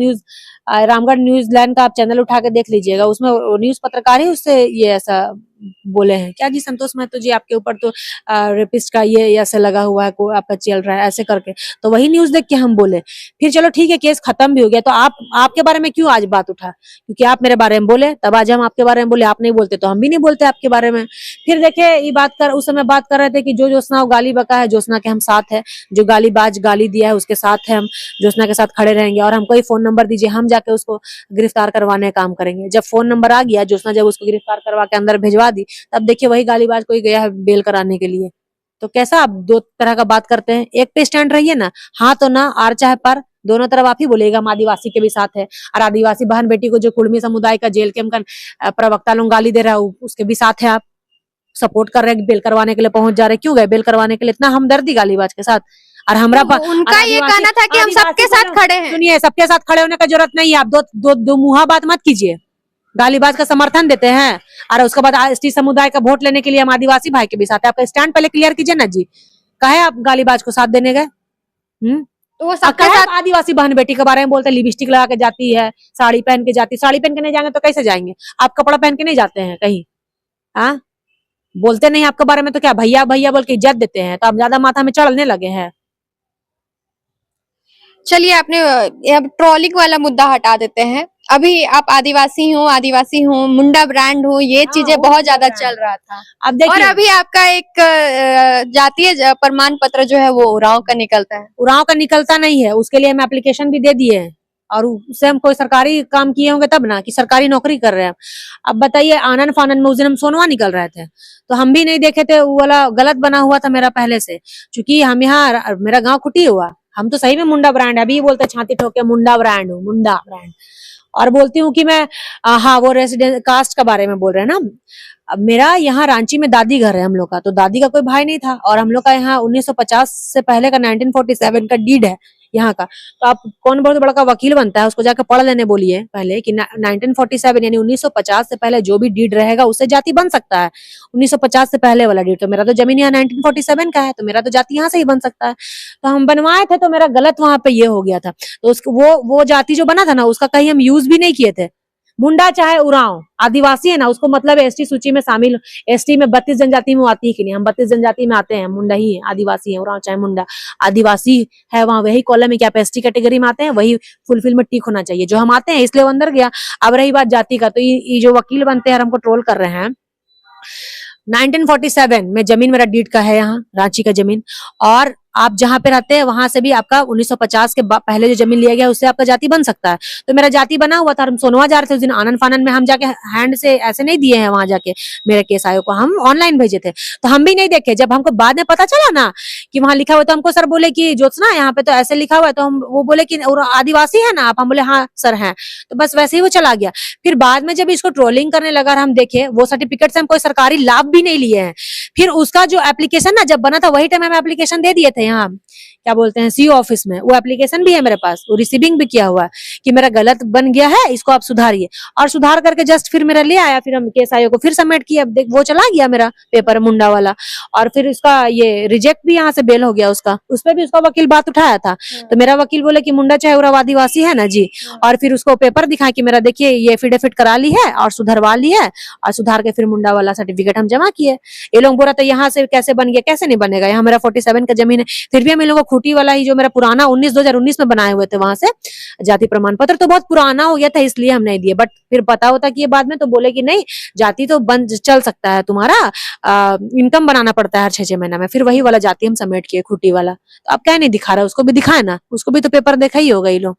न्यूज लैंड का आप चैनल उठा के देख लीजिएगा, उसमें न्यूज पत्रकार ही उससे ये ऐसा बोले हैं क्या जी, संतोष महतो जी आपके ऊपर तो रेपिस्ट का ये ऐसे लगा हुआ है, आपका चल रहा है ऐसे करके, तो वही न्यूज देख के हम बोले। फिर चलो ठीक है, केस खत्म भी हो गया, तो आपके बारे में क्यों आज बात उठा? क्योंकि आप मेरे बारे में बोले, तब आज हम आपके बारे में बोले। आप नहीं बोलते तो हम भी नहीं बोलते आपके बारे में। फिर देखिए ये उस समय बात कर रहे थे कि जो ज्योत्सना वो गाली बका है, ज्योत्सना के हम साथ है, जो गालीबाज गाली दिया है उसके साथ है हम, ज्योत्सना के साथ खड़े रहेंगे, और हमको ही फोन नंबर दीजिए, हम जाके उसको गिरफ्तार करवाने का काम करेंगे। जब फोन नंबर आ गया, ज्योत्सना जब उसको गिरफ्तार करवा के अंदर भिजवा दी, तब देखिए वही गालीबाज कोई गया है बेल कराने के लिए। तो कैसा आप दो तरह का बात करते हैं? एक पे स्टैंड रहिए ना, हाँ तो ना, आर चाहे पर, दोनों तरफ आप ही बोलेगा। हम आदिवासी के भी साथ है, और आदिवासी बहन बेटी को जो कुर्मी समुदाय का जेल के हमका प्रवक्ता लोग गाली दे रहा है, उसके भी साथ है। आप सपोर्ट कर रहे हैं, बेल करवाने के लिए पहुंच जा रहे, क्यों गए बेल करवाने के लिए? इतना हमदर्दी गालीबाज के साथ। और हमरा तो उनका ये कहना था कि हम सबके साथ खड़े हैं। सुनिए, सबके साथ खड़े होने का जरूरत नहीं है। आप दो मुहा बात मत कीजिए। गालीबाज का समर्थन देते हैं, और उसके बाद एसटी समुदाय का वोट लेने के लिए हम आदिवासी भाई के भी साथ है। आपका स्टैंड पहले क्लियर कीजिए ना जी, काहे आप गालीबाज को साथ देने गए? तो वो सबके काहे साथ आप आदिवासी बहन बेटी के बारे में बोलते हैं? लिपस्टिक लगा के जाती है, साड़ी पहन के जाती है। साड़ी पहन के नहीं जाएंगे तो कैसे जाएंगे? आप कपड़ा पहन के नहीं जाते हैं कहीं? हाँ, बोलते नहीं आपके बारे में तो क्या भैया भैया बोल के इज्जत देते हैं, तो आप ज्यादा माथा में चढ़ने लगे हैं। चलिए, आपने अब ट्रोलिंग वाला मुद्दा हटा देते हैं। अभी आप आदिवासी हो, मुंडा ब्रांड हो, ये चीजें वो बहुत ज्यादा brand। चल रहा था। अब और देखिए, अभी आपका एक जातीय प्रमाण पत्र जो है वो उरांव का निकलता है। उरांव का निकलता नहीं है, उसके लिए हम एप्लीकेशन भी दे दिए हैं, और उससे हम कोई सरकारी काम किए होंगे तब ना, कि सरकारी नौकरी कर रहे हैं। अब बताइए, आनन फानन में उस दिन हम सोनवा निकल रहे थे, तो हम भी नहीं देखे थे, वो वाला गलत बना हुआ था मेरा पहले से। क्योंकि हम यहाँ, मेरा गांव खुटी हुआ, हम तो सही में मुंडा ब्रांड है। अभी बोलते छाती ठोक के मुंडा ब्रांड हूँ, मुंडा ब्रांड। और बोलती हूँ कि मैं हाँ, वो रेसिडेंट कास्ट के बारे में बोल रहे हैं ना। अब मेरा यहाँ रांची में दादी घर है हम लोग का, तो दादी का कोई भाई नहीं था, और हम लोग का यहाँ 1950 से पहले का 1947 का डीड है यहाँ का। तो आप कौन बहुत बड़ा का वकील बनता है, उसको जाकर पढ़ लेने बोलिए पहले कि 1947 यानी 1950 से पहले जो भी डीड रहेगा उससे जाति बन सकता है। 1950 से पहले वाला डीड, तो मेरा तो जमीन यहाँ 1947 का है, तो मेरा तो जाति यहाँ से ही बन सकता है। तो हम बनवाए थे, तो मेरा गलत वहां पे ये हो गया था। तो उसको वो जाति जो बना था ना, उसका कहीं हम यूज भी नहीं किए थे। मुंडा चाहे उरांव, आदिवासी है ना, उसको मतलब एसटी सूची में शामिल। एसटी में 32 जनजाति में आती है कि नहीं? हम 32 जनजाति में आते हैं, मुंडा ही है, आदिवासी है, उरांव चाहे मुंडा आदिवासी है, वहां वही कॉलम में क्या आप एसटी कैटेगरी में आते हैं, वही फुलफिल में टिक होना चाहिए जो हम आते हैं, इसलिए वो अंदर गया। अब रही बात जाति का, तो ये जो वकील बनते हैं और हमको ट्रोल कर रहे हैं, 1947 में जमीन मेरा डीड का है यहाँ रांची का जमीन, और आप जहाँ पे रहते हैं वहां से भी आपका 1950 के पहले जो जमीन लिया गया उससे आपका जाति बन सकता है। तो मेरा जाति बना हुआ था, हम सोनवा जा रहे थे उस दिन, आनंद फानन में हम जाके हैंड से ऐसे नहीं दिए हैं, वहां जाके मेरे केस आयोग को हम ऑनलाइन भेजे थे, तो हम भी नहीं देखे। जब हमको बाद में पता चला ना कि वहां लिखा हुआ, तो हमको सर बोले कि ज्योत्सना यहाँ पे तो ऐसे लिखा हुआ है, तो हम वो बोले कि आदिवासी है ना आप? हम बोले हाँ सर है। तो बस वैसे ही वो चला गया। फिर बाद में जब इसको ट्रोलिंग करने लगा, हम देखे वो सर्टिफिकेट से हम कोई सरकारी लाभ भी नहीं लिए हैं। फिर उसका जो एप्लीकेशन ना जब बना था, वही टाइम हम एप्लीकेशन दे दिए थे यहाँ, क्या बोलते हैं, सीओ ऑफिस में। वो एप्लीकेशन भी है मेरे पास, वो रिसीविंग भी किया हुआ है कि मेरा गलत बन गया है, इसको आप सुधारिए। और सुधार करके जस्ट फिर मेरा ले आया, फिर हम केस आयोग को फिर सबमिट किया। अब देख वो चला गया मेरा पेपर मुंडा वाला, और फिर उसका ये रिजेक्ट भी यहाँ से बेल हो गया उसका। उस पर भी उसका वकील बात उठाया था, तो मेरा वकील बोले कि मुंडा चाहे उराव आदिवासी है ना जी, और फिर उसको पेपर दिखाया कि मेरा देखिए ये एफिडेविट करा ली है और सुधरवा ली है, और सुधार के फिर मुंडा वाला सर्टिफिकेट हम जमा किए। ये लोग बोला तो यहाँ से कैसे बन गया? कैसे नहीं बनेगा, यहाँ मेरा 47 का जमीन है, फिर भी हम इन लोगों को खूंटी वाला ही जो मेरा पुराना 2019 में बनाए हुए थे वहां से जाति प्रमाण पत्र, तो बहुत पुराना हो गया था इसलिए हम नहीं दिए। बट फिर पता होता कि ये बाद में, तो बोले कि नहीं जाति तो बंद चल सकता है तुम्हारा, इनकम बनाना पड़ता है हर 6-6 महीना में। फिर वही वाला जाति हम सबमिट किए, खूंटी वाला। तो अब क्या नहीं दिखा रहा, उसको भी दिखाए ना, उसको भी तो पेपर देखा ही होगा ये लोग।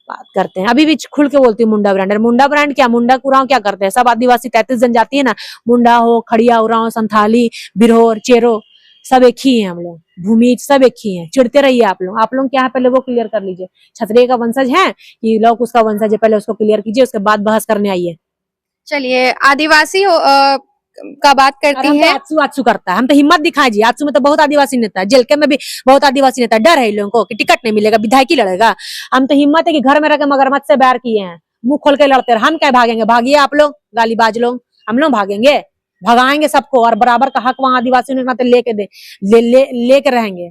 बात करते हैं अभी भी खुल के बोलती हूँ मुंडा ब्रांड। मुंडा ब्रांड क्या, मुंडा कुराव क्या करते हैं, सब आदिवासी 33 जनजाति है ना, मुंडा हो, खड़िया, उरांव, संथाली, बिरहोर, चेरो, सब एक ही है हम लोग, भूमिज सब एक ही है। चिढ़ते रहिए आप लोग क्या है पहले वो क्लियर कर लीजिए। क्षत्रिय का वंशज है कि लौक उसका वंशज है, पहले उसको क्लियर कीजिए, उसके बाद बहस करने आइए। चलिए आदिवासी का बात करती है। आत्सू आत्सू करता है, हम तो हिम्मत दिखाए जी। आत्सू में तो बहुत आदिवासी नेता है, जेलके में भी बहुत आदिवासी नेता है। डर है इन लोगों को कि टिकट नहीं मिलेगा, विधायकी लड़ेगा। हम तो हिम्मत है कि घर में रह के मगरमच्छ से बैर किए हैं, मुंह खोल के लड़ते रहे। हम क्या भागेंगे, भागिए आप लोग गालीबाज लोग, हम लोग भागेंगे, भगाएंगे सबको। और बराबर का हक वहां आदिवासियों ने लेके लेके रहेंगे।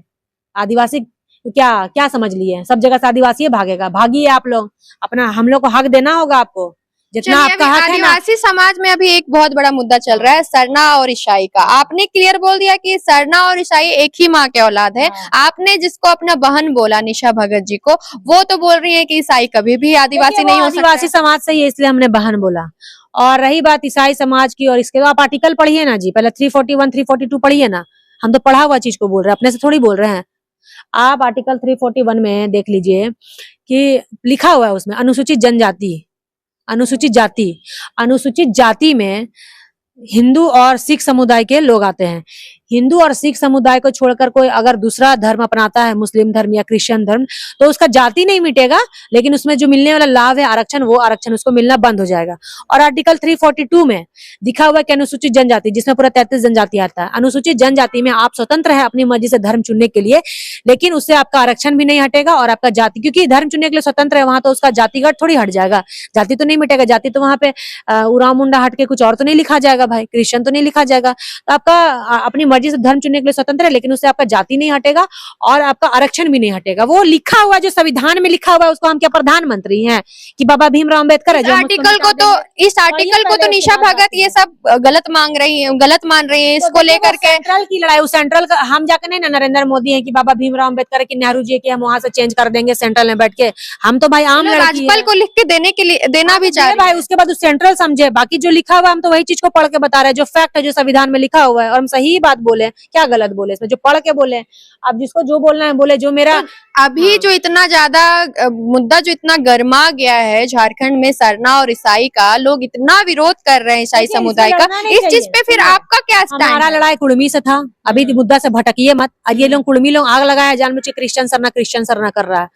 आदिवासी क्या क्या समझ लिए, सब जगह से आदिवासी भागेगा, भागिए आप लोग अपना। हम लोग को हक देना होगा आपको, जितना चलिए आपका अभी हक है ना। आदिवासी समाज में अभी एक बहुत बड़ा मुद्दा चल रहा है, सरना और ईसाई का। आपने क्लियर बोल दिया कि सरना और ईसाई एक ही माँ के औलाद है। आपने जिसको अपना बहन बोला निशा भगत जी को, वो तो बोल रही है कि ईसाई कभी भी आदिवासी नहीं हो सकता। आदिवासी समाज से ही है, इसलिए हमने बहन बोला। और रही बात ईसाई समाज की, और इसके आप आर्टिकल पढ़िए ना जी, पहले 341 342 पढ़िए ना। हम तो पढ़ा हुआ चीज को बोल रहे हैं, अपने से थोड़ी बोल रहे हैं। आप आर्टिकल 341 में देख लीजिए कि लिखा हुआ है उसमें अनुसूचित जनजाति, अनुसूचित जाति। अनुसूचित जाति में हिंदू और सिख समुदाय के लोग आते हैं। हिंदू और सिख समुदाय को छोड़कर कोई अगर दूसरा धर्म अपनाता है, मुस्लिम धर्म या क्रिश्चियन धर्म, तो उसका जाति नहीं मिटेगा, लेकिन उसमें जो मिलने वाला लाभ है आरक्षण, वो आरक्षण उसको मिलना बंद हो जाएगा। और आर्टिकल 342 में दिखा हुआ है कि अनुसूचित जनजाति, जिसमें पूरा 33 जनजाति आता है, अनुसूचित जनजाति में आप स्वतंत्र है अपनी मर्जी से धर्म चुनने के लिए, लेकिन उससे आपका आरक्षण भी नहीं हटेगा और आपका जाति, क्योंकि धर्म चुनने के लिए स्वतंत्र है वहां, तो उसका जातिगत थोड़ी हट जाएगा, जाति तो नहीं मिटेगा। जाति तो वहां पे उराव मुंडा हट के कुछ और तो नहीं लिखा जाएगा भाई, क्रिश्चियन तो नहीं लिखा जाएगा। तो आपका अपनी मर्जी से धर्म चुनने के लिए स्वतंत्र है, लेकिन उससे आपका जाति नहीं हटेगा और आपका आरक्षण भी नहीं हटेगा। वो लिखा हुआ जो संविधान में लिखा हुआ है, उसको हम क्या प्रधानमंत्री हैं कि बाबा भीमराव अम्बेडकर है? इस आर्टिकल को तो निशा भगत ये सब गलत मांग रही है, गलत मान रही है इसको लेकर के। सेंट्रल की लड़ाई, उस सेंट्रल का हम जाकर नहीं ना नरेंद्र मोदी है कि बाबा भीमराव अम्बेडकर की नेहरू जी की हम वहां से चेंज कर देंगे सेंट्रल में बैठ के। हम तो भाई आम लड़की राज्यपाल को लिख के देने के लिए देना भी चाहिए भाई, उसके बाद उस सेंट्रल समझे। बाकी जो लिखा हुआ हम तो वही चीज को पढ़ के बता रहे हैं, जो फैक्ट है, जो संविधान में लिखा हुआ है, और हम सही बात बोले, क्या गलत बोले इसमें, जो पढ़ के बोले। अब जिसको जो बोलना है बोले, जो मेरा अभी जो इतना ज्यादा मुद्दा जो इतना गर्मा गया है झारखंड में सरना और ईसाई का, लोग इतना विरोध कर रहे हैं ईसाई समुदाय का, इस चीज पे फिर आपका क्या स्टैंड है? हमारा लड़ाई कुड़मी से था, अभी मुद्दा से भटकिए मत। और ये लोग कुड़मी लोग आग लगाया जानबूझ के, क्रिश्चियन सरना कर रहा है,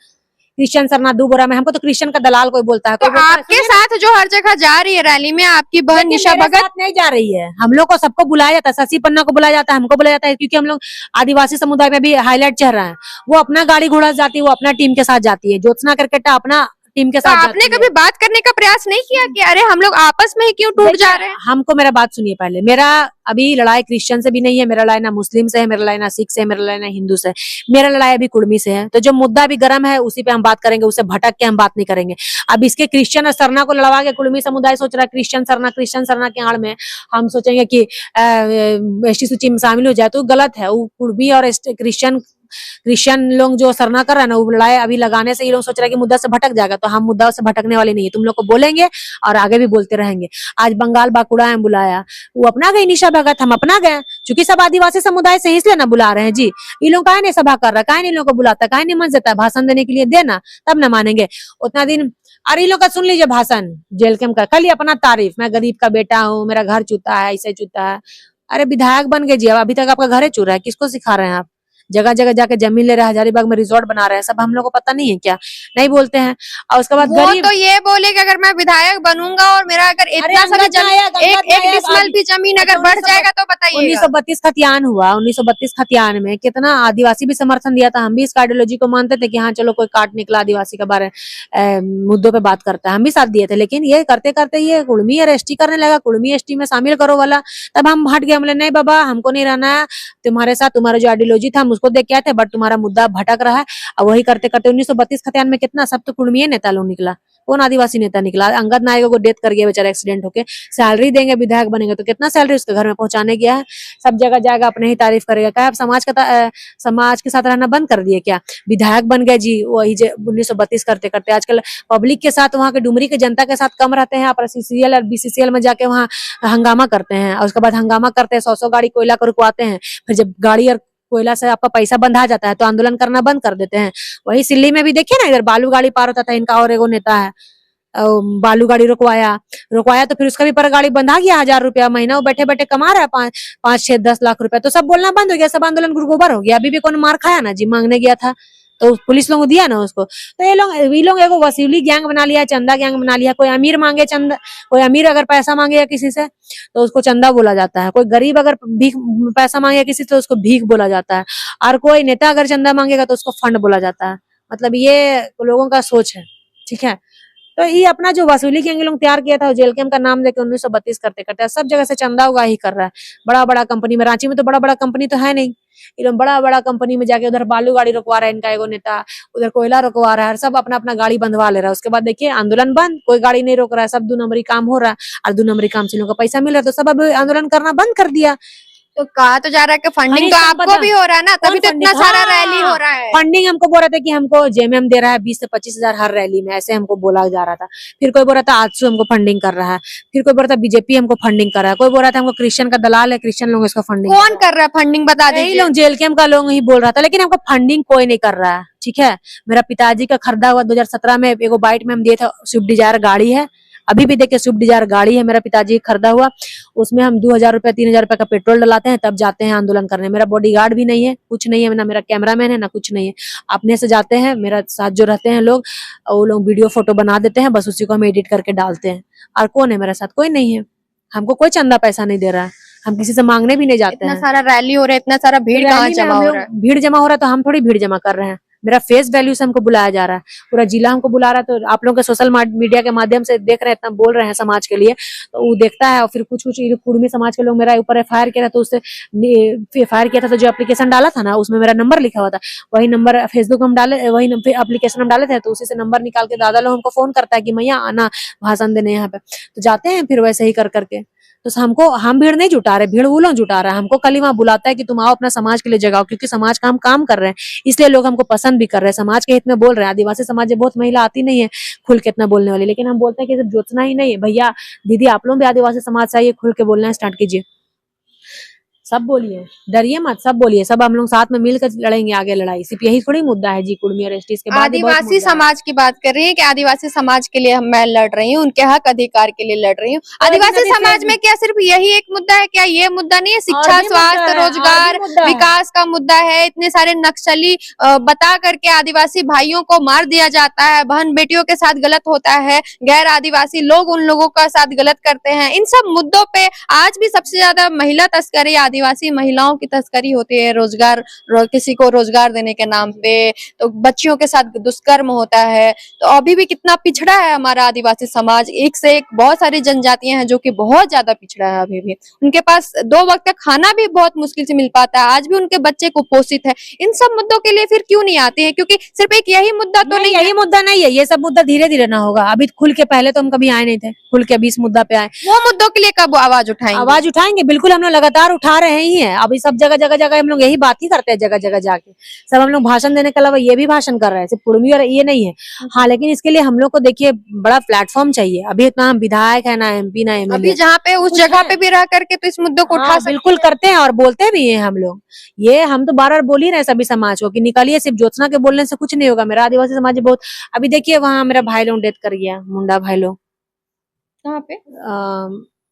क्रिश्चियन सरना दू बोरा में। हमको तो क्रिश्चियन का दलाल कोई बोलता है। तो आपके साथ जो हर जगह जा रही है रैली में, आपकी बहन निशा भगत नहीं जा रही है। हम लोग को सबको बुलाया जाता है, शशि पन्ना को बुलाया जाता है, हमको बुलाया जाता है, क्योंकि हम लोग आदिवासी समुदाय में भी हाईलाइट चल रहा है। वो अपना गाड़ी घोड़ा जाती है, वो अपना टीम के साथ जाती है, ज्योत्सना करकेटा अपना टीम के साथ। तो आपने कभी बात करने का प्रयास नहीं किया कि अरे हम लोग आपस में ही क्यों टूट जा रहे हैं? हमको मेरा बात सुनिए पहले। मेरा अभी लड़ाई क्रिश्चियन से भी नहीं है, मेरा लड़ाई ना मुस्लिम से है, मेरा लड़ाई ना सिख से है, मेरा लड़ाई ना हिंदू से है, मेरा लड़ाई अभी कुड़मी से है। तो जो मुद्दा भी गर्म है उसी पे हम बात करेंगे, उससे भटक के हम बात नहीं करेंगे। अब इसके क्रिश्चियन और सरना को लड़वा के कुड़मी समुदाय सोच रहा है क्रिश्चियन सरना के आड़ में हम सोचेंगे कि एसटी सूची में शामिल हो जाए, तो गलत है। वो कुड़मी और क्रिश्चियन लोग जो सरना कर रहा है ना, वो लड़ाई अभी लगाने से ये लोग सोच रहे हैं कि मुद्दा से भटक जाएगा। तो हम मुद्दा से भटकने वाले नहीं है, तुम लोग को बोलेंगे और आगे भी बोलते रहेंगे। आज बंगाल बाकुड़ा है बुलाया, वो अपना गई निशा भगत, हम अपना गए, क्योंकि सब आदिवासी समुदाय से इसलिए ना बुला रहे हैं जी। ये लोग काहे नहीं सभा कर रहा, काहे नहीं लोग को बुलाता, काहे नहीं मंच देता है भाषण देने के लिए? देना तब ना मानेंगे उतना दिन। अरे लोग का सुन लीजिए भाषण, जेल के का खाली अपना तारीफ, मैं गरीब का बेटा हूँ, मेरा घर चूता है, ऐसे चूता है। अरे विधायक बन गए जी, अब अभी तक आपका घर चूरा है, किसको सिखा रहे हैं आप? जगह जगह जाके जमीन ले रहे हैं, हजारीबाग में रिजॉर्ट बना रहे हैं, सब हम लोग को पता नहीं है क्या? नहीं बोलते हैं। और उसके बाद गरीब तो ये बोले कि अगर मैं विधायक बनूंगा और मेरा अगर इतना सा एक डिसमल भी जमीन अगर बढ़ जाएगा तो बताइए। 1932 खतियान हुआ, 1932 खतियान में कितना आदिवासी भी समर्थन दिया था। हम भी इस आइडियोलॉजी को मानते थे कि हाँ चलो कोई काट निकला आदिवासी के बारे मुद्दों पे बात करता है, हम भी साथ दिए थे। लेकिन ये करते करते ये कुड़मी और एसटी करने लगा, कुड़मी एसटी में शामिल करो वाला, तब हम हट गए। हमने नहीं बाबा, हमको नहीं रहना है तुम्हारे साथ, तुम्हारा जो आइडियोलॉजी था उसको देख के आए थे, बट तुम्हारा मुद्दा भटक रहा है। और वही करते करते 1932 खतियान में कितना सब तो कुर्मी नेता लोग निकला, कौन आदिवासी नेता निकला? अंगद नायक को डेथ कर गया बेचारा एक्सीडेंट होके। सैलरी देंगे, विधायक बनेंगे तो कितना सैलरी उसके घर में पहुंचाने गया है। सब जगह जाएगा, अपने ही तारीफ करेगा। क्या आप समाज के साथ रहना बंद कर दिए क्या? विधायक बन गए जी वही 1932 करते करते। आजकल पब्लिक के साथ, वहाँ के डुमरी के जनता के साथ कम रहते हैं, आप CCL और BCCL में जाके वहाँ हंगामा करते हैं, और उसके बाद हंगामा करते हैं, 100 गाड़ी कोयला को रुकवाते हैं। फिर जब गाड़ी और कोयला से आपका पैसा बंधा जाता है तो आंदोलन करना बंद कर देते हैं। वही सिल्ली में भी देखिए ना, इधर बालू गाड़ी पार होता था, इनका और एगो नेता है, बालू गाड़ी रुकवाया तो फिर उसका भी पर गाड़ी बंधा गया, 1000 रुपया महीना वो बैठे बैठे कमा रहा है, 5-6-10 लाख रुपया। तो सब बोलना बंद हो गया, सब आंदोलन गुरगोबर हो गया। अभी भी कौन मार खाया ना जी, मांगने गया था तो पुलिस लोगों दिया ना उसको। तो ये लोग एगो वसूली गैंग बना लिया, चंदा गैंग बना लिया। कोई अमीर मांगे चंदा, कोई अमीर अगर पैसा मांगे किसी से तो उसको चंदा बोला जाता है। कोई गरीब अगर भीख पैसा मांगे किसी से तो उसको भीख बोला जाता है। और कोई नेता अगर चंदा मांगेगा तो उसको फंड बोला जाता है। मतलब ये लोगों का सोच है, ठीक है। तो ये अपना जो वसूली गैंग लोग तैयार किया था, जेल कैम्प का नाम देके 1932 करते करते सब जगह से चंदा उगा ही कर रहा है। बड़ा बड़ा कंपनी में, रांची में तो बड़ा बड़ा कंपनी तो है नहीं, ये लोग बड़ा बड़ा कंपनी में जाके उधर बालू गाड़ी रुकवा रहा है इनका एगो नेता, उधर कोयला रुकवा रहा है, सब अपना अपना गाड़ी बंधवा ले रहा है। उसके बाद देखिए आंदोलन बंद, कोई गाड़ी नहीं रोक रहा है, सब 2 नंबरी काम हो रहा है, और 2 नंबरी काम से लोगों का पैसा मिल रहा है, तो सब अब आंदोलन करना बंद कर दिया। तो कहा तो जा रहा है कि फंडिंग तो आपको भी हो रहा है ना, तभी तो इतना सारा रैली हो रहा है। फंडिंग हमको बोल रहा था कि हमको JMM दे रहा है 20 से 25 हजार हर रैली में, ऐसे हमको बोला जा रहा था। फिर कोई बोल रहा था आजसू हमको फंडिंग कर रहा है, फिर कोई बोल रहा था BJP हमको फंडिंग कर रहा है, कोई बोल रहा था हमको क्रिश्चियन का दलाल है, क्रिश्चियन लोग इसका फंडिंग। कौन कर रहा है फंडिंग, बता दीजिए। लोग जेल कैम्प का लोग ही बोल रहा था, लेकिन हमको फंडिंग कोई नहीं कर रहा है, ठीक है। मेरा पिताजी का खरीदा हुआ 2017 में एगो बाइट में हम दिए थे, स्विफ्ट डिजायर गाड़ी है, अभी भी देखिए स्विफ्ट डिजायर गाड़ी है मेरा पिताजी खरीदा हुआ। उसमें हम 2000 रुपया 3000 रुपया का पेट्रोल डलाते हैं, तब जाते हैं आंदोलन करने। मेरा बॉडीगार्ड भी नहीं है, कुछ नहीं है ना, मेरा कैमरामैन है ना, कुछ नहीं है। अपने से जाते हैं, मेरा साथ जो रहते हैं लोग, वो लोग वीडियो फोटो बना देते हैं, बस उसी को हम एडिट करके डालते हैं। और कौन है मेरे साथ? कोई नहीं है। हमको कोई चंदा पैसा नहीं दे रहा है, हम किसी से मांगने भी नहीं जाते हैं। इतना सारा रैली हो रहा है, इतना सारा भीड़ कहाँ जमा हो रहा है? भीड़ जमा हो रहा है तो हम थोड़ी भीड़ जमा कर रहे हैं, मेरा फेस वैल्यू से हमको बुलाया जा रहा है, पूरा जिला हमको बुला रहा है। तो आप लोग के सोशल मीडिया के माध्यम से देख रहे हैं, इतना बोल रहे हैं समाज के लिए, तो वो देखता है। और फिर कुछ कुर्मी समाज के लोग मेरा ऊपर FIR किया था, तो उससे FIR किया था, तो जो एप्लीकेशन डाला था ना उसमें मेरा नंबर लिखा हुआ था, वही नंबर फेसबुक में हम डाले, वही एप्लीकेशन हम डाले थे, तो उसी से नंबर निकाल के दादा लोग हमको फोन करता है कि मैया आना भाषण देने यहाँ पे, तो जाते हैं फिर वैसे ही कर करके। तो हमको, हम भीड़ नहीं जुटा रहे, भीड़ वो लोग जुटा रहा है। हमको खाली वहाँ बुलाता है कि तुम आओ अपना समाज के लिए जगाओ, क्योंकि समाज का हम काम कर रहे हैं, इसलिए लोग हमको पसंद भी कर रहे हैं, समाज के हित में बोल रहे हैं। आदिवासी समाज में बहुत महिला आती नहीं है खुल के इतना बोलने वाली, लेकिन हम बोलते हैं कि सिर्फ ज्योत्सना ही नहीं है, भैया दीदी आप लोग भी आदिवासी समाज से आइए, खुल के बोलना स्टार्ट कीजिए, सब बोलिए, डरिए मत, सब बोलिए, सब हम लोग साथ में मिलकर लड़ेंगे आगे लड़ाई। सिर्फ यही थोड़ी मुद्दा है जी कुर्मी और ST, के बाद आदिवासी समाज की बात कर रही है कि आदिवासी समाज के लिए मैं लड़ रही हूँ, उनके हक अधिकार के लिए लड़ रही हूँ। आदिवासी समाज में क्या सिर्फ यही एक मुद्दा है? क्या ये मुद्दा नहीं है? शिक्षा, स्वास्थ्य, रोजगार, विकास का मुद्दा है। इतने सारे नक्सली बता करके आदिवासी भाइयों को मार दिया जाता है, बहन बेटियों के साथ गलत होता है, गैर आदिवासी लोग उन लोगों का साथ गलत करते हैं। इन सब मुद्दों पे आज भी सबसे ज्यादा महिला तस्करी, आदिवासी महिलाओं की तस्करी होती है। रोजगार, किसी को रोजगार देने के नाम पे, तो बच्चियों के साथ दुष्कर्म होता है। तो अभी भी कितना पिछड़ा है हमारा आदिवासी समाज, एक से एक बहुत सारी जनजातियां हैं जो कि बहुत ज्यादा पिछड़ा है। अभी भी उनके पास 2 वक्त का खाना भी बहुत मुश्किल से मिल पाता है, आज भी उनके बच्चे कुपोषित है। इन सब मुद्दों के लिए फिर क्यों नहीं आते हैं? क्योंकि सिर्फ एक यही मुद्दा तो नहीं, यही मुद्दा नहीं है, ये सब मुद्दा धीरे धीरे ना होगा। अभी खुल के पहले तो हम कभी आए नहीं थे, खुल के अभी इस मुद्दा पे आए। वो मुद्दों के लिए कब आवाज उठाएंगे? आवाज उठाएंगे, बिल्कुल हम लोग लगातार उठा रहे ही हैं। अभी सब जगह जगह जगह हम लोग यही बात ही करते हैं, जगह जगह जाके सब हम लोग भाषण देने के अलावा ये भी भाषण कर रहे हैं, सिर्फ कुर्मी और ये नहीं है। हाँ, लेकिन इसके लिए हम लोग को देखिए बड़ा प्लेटफॉर्म चाहिए। अभी इतना हम विधायक है ना MP ना MLA, अभी जहाँ पे उस जगह पे भी रह करके तो इस मुद्दों को उठा बिल्कुल करते हैं और बोलते भी हैं हम लोग। ये हम तो बार बार बोल ही रहे सभी समाज को कि निकलिए, सिर्फ ज्योत्सना के बोलने से कुछ नहीं होगा। मेरा आदिवासी समाज बहुत, अभी देखिए वहाँ मेरा भाई लोग डेथ कर गया, मुंडा भाई लोग, कहाँ पे?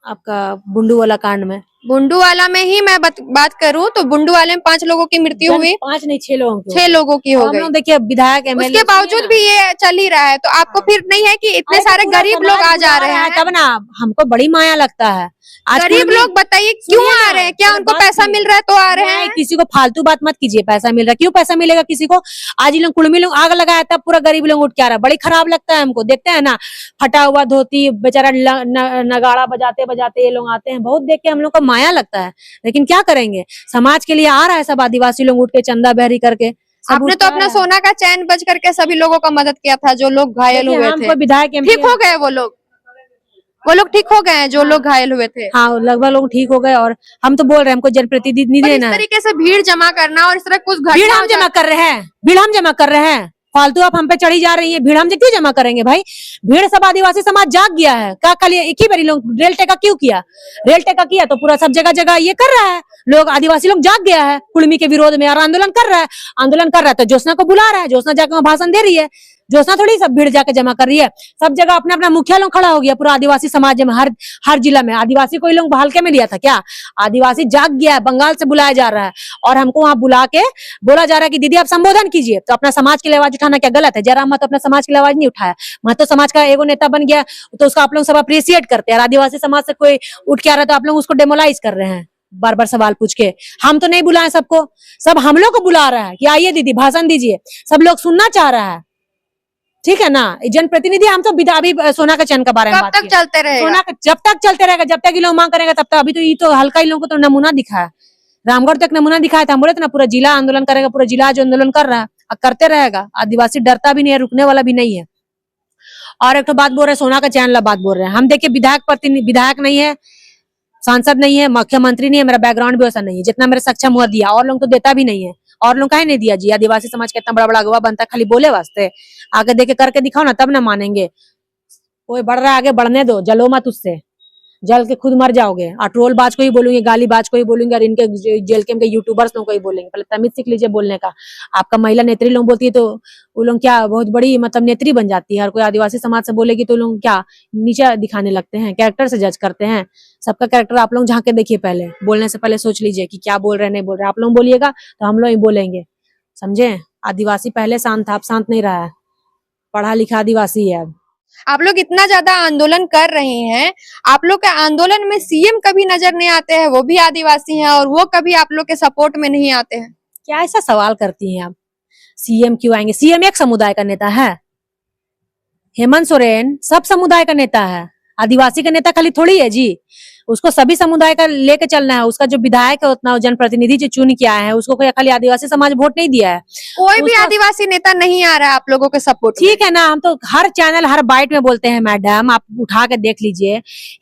आपका बुंडू वाला कांड में। बुंडू वाला में ही मैं बात करूं तो बुंडू वाले में 5 लोगों की मृत्यु हुई, 5 नहीं 6 लोगों की, 6 लोगों की हो गई। देखिए विधायक MLA, उसके बावजूद भी ये चल ही रहा है। तो आपको फिर नहीं है कि इतने सारे गरीब लोग आ जा रहे हैं? तब ना हमको बड़ी माया लगता है। आज गरीब लोग बताइए क्यों आ रहे हैं? क्या उनको पैसा मिल रहा है तो आ रहे हैं? किसी को फालतू बात मत कीजिए, पैसा मिल रहा है, क्यों पैसा मिलेगा किसी को? आज ये लोग कुर्मी लोग आग लगाया, तब पूरा गरीब लोग उठ के आ रहा है, बड़ी खराब लगता है हमको। देखते हैं ना, फटा हुआ धोती, बेचारा नगाड़ा बजाते बजाते ये लोग आते हैं, बहुत देख के हम लोग को माया लगता है, लेकिन क्या करेंगे, समाज के लिए आ रहा है सब आदिवासी लोग उठ के चंदा बहरी करके। आपने तो अपना सोना का चैन बच करके सभी लोगों का मदद किया था, जो लोग घायल हुए हम थे। कोई विधायक ठीक हो गए वो लोग ठीक हो गए हैं जो लोग घायल हुए थे। हाँ, लगभग लोग ठीक हो गए। और हम तो बोल रहे हैं हमको जनप्रतिनिधि पर इस देना है। तरीके से भीड़ जमा करना और इस तरह कुछ भीड़ हम जमा कर रहे हैं, भीड़ हम जमा कर रहे हैं, फालतू आप हम पे चढ़ी जा रही है। भीड़ हम क्यों जमा करेंगे भाई? भीड़ सब आदिवासी समाज जाग गया है। क्या कल एक ही बारी लोग रेल टेका क्यों किया? रेल टेका किया तो पूरा सब जगह जगह ये कर रहा है, लोग आदिवासी लोग जाग गया है कुर्मी के विरोध में और आंदोलन कर रहा है। आंदोलन कर रहा है तो ज्योत्सना को बुला रहा है, ज्योत्सना जाकर वहाँ भाषण दे रही है। ज्योत्सना थोड़ी सब भीड़ जाके जमा कर रही है, सब जगह अपना अपना मुखिया लोग खड़ा हो गया पूरा आदिवासी समाज में। हर जिला में आदिवासी कोई लोग हल्के में लिया था क्या? आदिवासी जाग गया है, बंगाल से बुलाया जा रहा है और हमको वहां बुला के बोला जा रहा है कि दीदी आप संबोधन कीजिए। तो अपना समाज के लिए आवाज उठाना क्या गलत है? जयराम महतो अपना समाज के लिए आवाज नहीं उठाया, महतो समाज का एगो नेता बन गया तो उसका आप लोग सब अप्रिशिएट करते हैं। आदिवासी समाज से कोई उठ के आ रहा है तो आप लोग उसको डेमोलाइज कर रहे हैं बार बार सवाल पूछ के। हम तो नहीं बुलाए सबको, सब हम लोग को बुला रहा है कि आइए दीदी भाषण दीजिए, सब लोग सुनना चाह रहा है, ठीक है ना। जनप्रतिनिधि हम तो अभी सोना का चैन के बारे में कब बात तक चलते रहेगा? सोना का जब तक चलते रहेगा, जब तक ये लोग मांग करेंगे तब तक। अभी तो ये तो हल्का ही लोगों को तो नमूना दिखा है, रामगढ़ तक नमूना दिखाया था। हम बोले थे ना पूरा जिला आंदोलन करेगा, पूरा जिला जो आंदोलन कर रहा है और करते रहेगा। आदिवासी डरता भी नहीं है, रुकने वाला भी नहीं है। और एक तो बात बोल रहे हैं सोना का चैन ला बात बोल रहे हैं हम। देखिए विधायक नहीं है, सांसद नहीं है, मुख्यमंत्री नहीं है, मेरा बैकग्राउंड भी वैसा नहीं है जितना मेरे सक्षम हुआ दिया। और लोग तो देता भी नहीं है, और लोग काहे नहीं दिया जी? आदिवासी समाज का इतना बड़ा बड़ा अगवा बनता है खाली बोले वास्ते? आगे देखे करके दिखाओ ना, तब ना मानेंगे। कोई बढ़ रहा है आगे बढ़ने दो, जलो मत उससे, जल के खुद मर जाओगे। और ट्रोल बाज को ही बोलूंगी, गाली बाज को ही बोलूंगी और इनके जेल के यूट्यूबर्स लोगों को ही बोलेंगे। पहले तमीज सीख लीजिए बोलने का। आपका महिला नेत्री लोग बोलती है तो वो लोग क्या बहुत बड़ी मतलब नेत्री बन जाती है। हर कोई आदिवासी समाज से बोलेगी तो लोग क्या नीचे दिखाने लगते हैं, कैरेक्टर से जज करते हैं। सबका कैरेक्टर आप लोग झांक के देखिए, पहले बोलने से पहले सोच लीजिए कि क्या बोल रहे हैं नहीं बोल रहे। आप लोग बोलिएगा तो हम लोग ही बोलेंगे, समझे। आदिवासी पहले शांत था, अब शांत नहीं रहा है, पढ़ा लिखा आदिवासी है अब। आप लोग इतना ज्यादा आंदोलन कर रहे हैं, आप लोग के आंदोलन में सीएम कभी नजर नहीं आते हैं, वो भी आदिवासी हैं और वो कभी आप लोग के सपोर्ट में नहीं आते हैं। क्या ऐसा सवाल करती हैं आप? सीएम क्यों आएंगे? सीएम एक समुदाय का नेता है। हेमंत सोरेन सब समुदाय का नेता है, आदिवासी का नेता खाली थोड़ी है जी। उसको सभी समुदाय का लेके चलना है। उसका जो विधायक है उतना जनप्रतिनिधि जो चुन के आए हैं उसको कोई खाली आदिवासी समाज वोट नहीं दिया है। कोई भी आदिवासी नेता नहीं आ रहा है आप लोगों के सपोर्ट में। ठीक है ना, हम तो हर चैनल हर बाइट में बोलते हैं मैडम, आप उठा के देख लीजिए।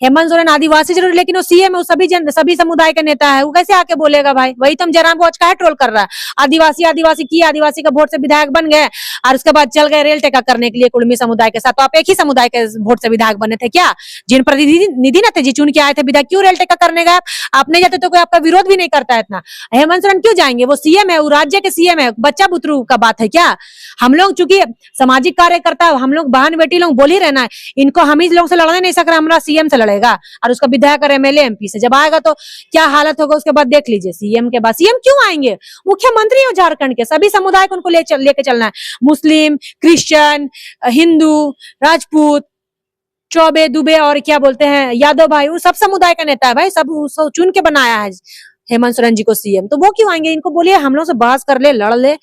हेमंत सोरेन आदिवासी जरूर, लेकिन वो सीएम है, वो सभी समुदाय का नेता है, वो कैसे आके बोलेगा भाई? वही तो हम जयराम को आज काहे ट्रोल कर रहा है। आदिवासी की आदिवासी का वोट से विधायक बन गए और उसके बाद चल गए रेल टेका करने के लिए कुर्मी समुदाय के साथ। तो आप एक ही समुदाय के वोट से विधायक बने थे क्या? जनप्रतिनिधि न थे जी, चुन के आए थे विधायक, क्यों रेल टेका करने गए? आप नहीं जाते तो कोई आपका विरोध भी नहीं करता है इतना। हेमंत सोरेन क्यों जाएंगे? वो सीएम है, वो राज्य के सीएम है, बच्चा बुतरू का बात है क्या? हम लोग चूंकि सामाजिक कार्यकर्ता, हम लोग बहन बेटी लोग बोल ही रहना है, इनको हम ही लोग से लड़ने नहीं सक रहा, हमारा सीएम से लड़ेगा और उसका विधायक और एमएलए एमपी से। जब आएगा तो क्या हालत होगा उसके बाद देख लीजिए। सीएम के बाद सीएम क्यों आएंगे? मुख्यमंत्री हो झारखंड के, सभी समुदाय को उनको लेके चलना है। मुस्लिम, क्रिश्चियन, हिंदू, राजपूत, चौबे, दुबे और क्या बोलते हैं यादव भाई, वो सब समुदाय का नेता है भाई, सब चुन के बनाया है हेमंत सोरेन जी को सीएम। तो वो क्यों आएंगे? इनको बोलिए हम लोग से बहस कर ले, लड़ ले,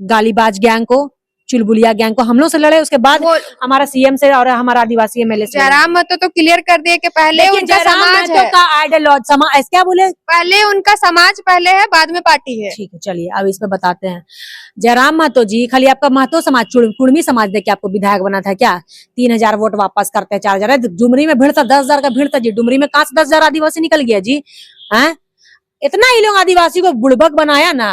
गालीबाज गैंग को, चुलबुलिया गैंग को हम लोग से लड़े, उसके बाद हमारा सीएम से और हमारा आदिवासी एमएलए से। जयराम महतो तो क्लियर कर दिए कि पहले उनका समाज है, का आइडियोलॉजी समाज, क्या बोले, पहले उनका समाज पहले है, बाद में पार्टी है। ठीक है, चलिए अब इस पे बताते हैं। जयराम महतो जी खाली आपका महतो समाज कुर्मी समाज देके आपको विधायक बना था क्या? 3000 वोट वापस करते हैं, 4000। डुमरी में भीड़ था, 10,000 का भीड़ था जी। डुमरी में कहां से 10,000 आदिवासी निकल गया जी? हैं, इतना ही लोग आदिवासी को बुड़बक बनाया ना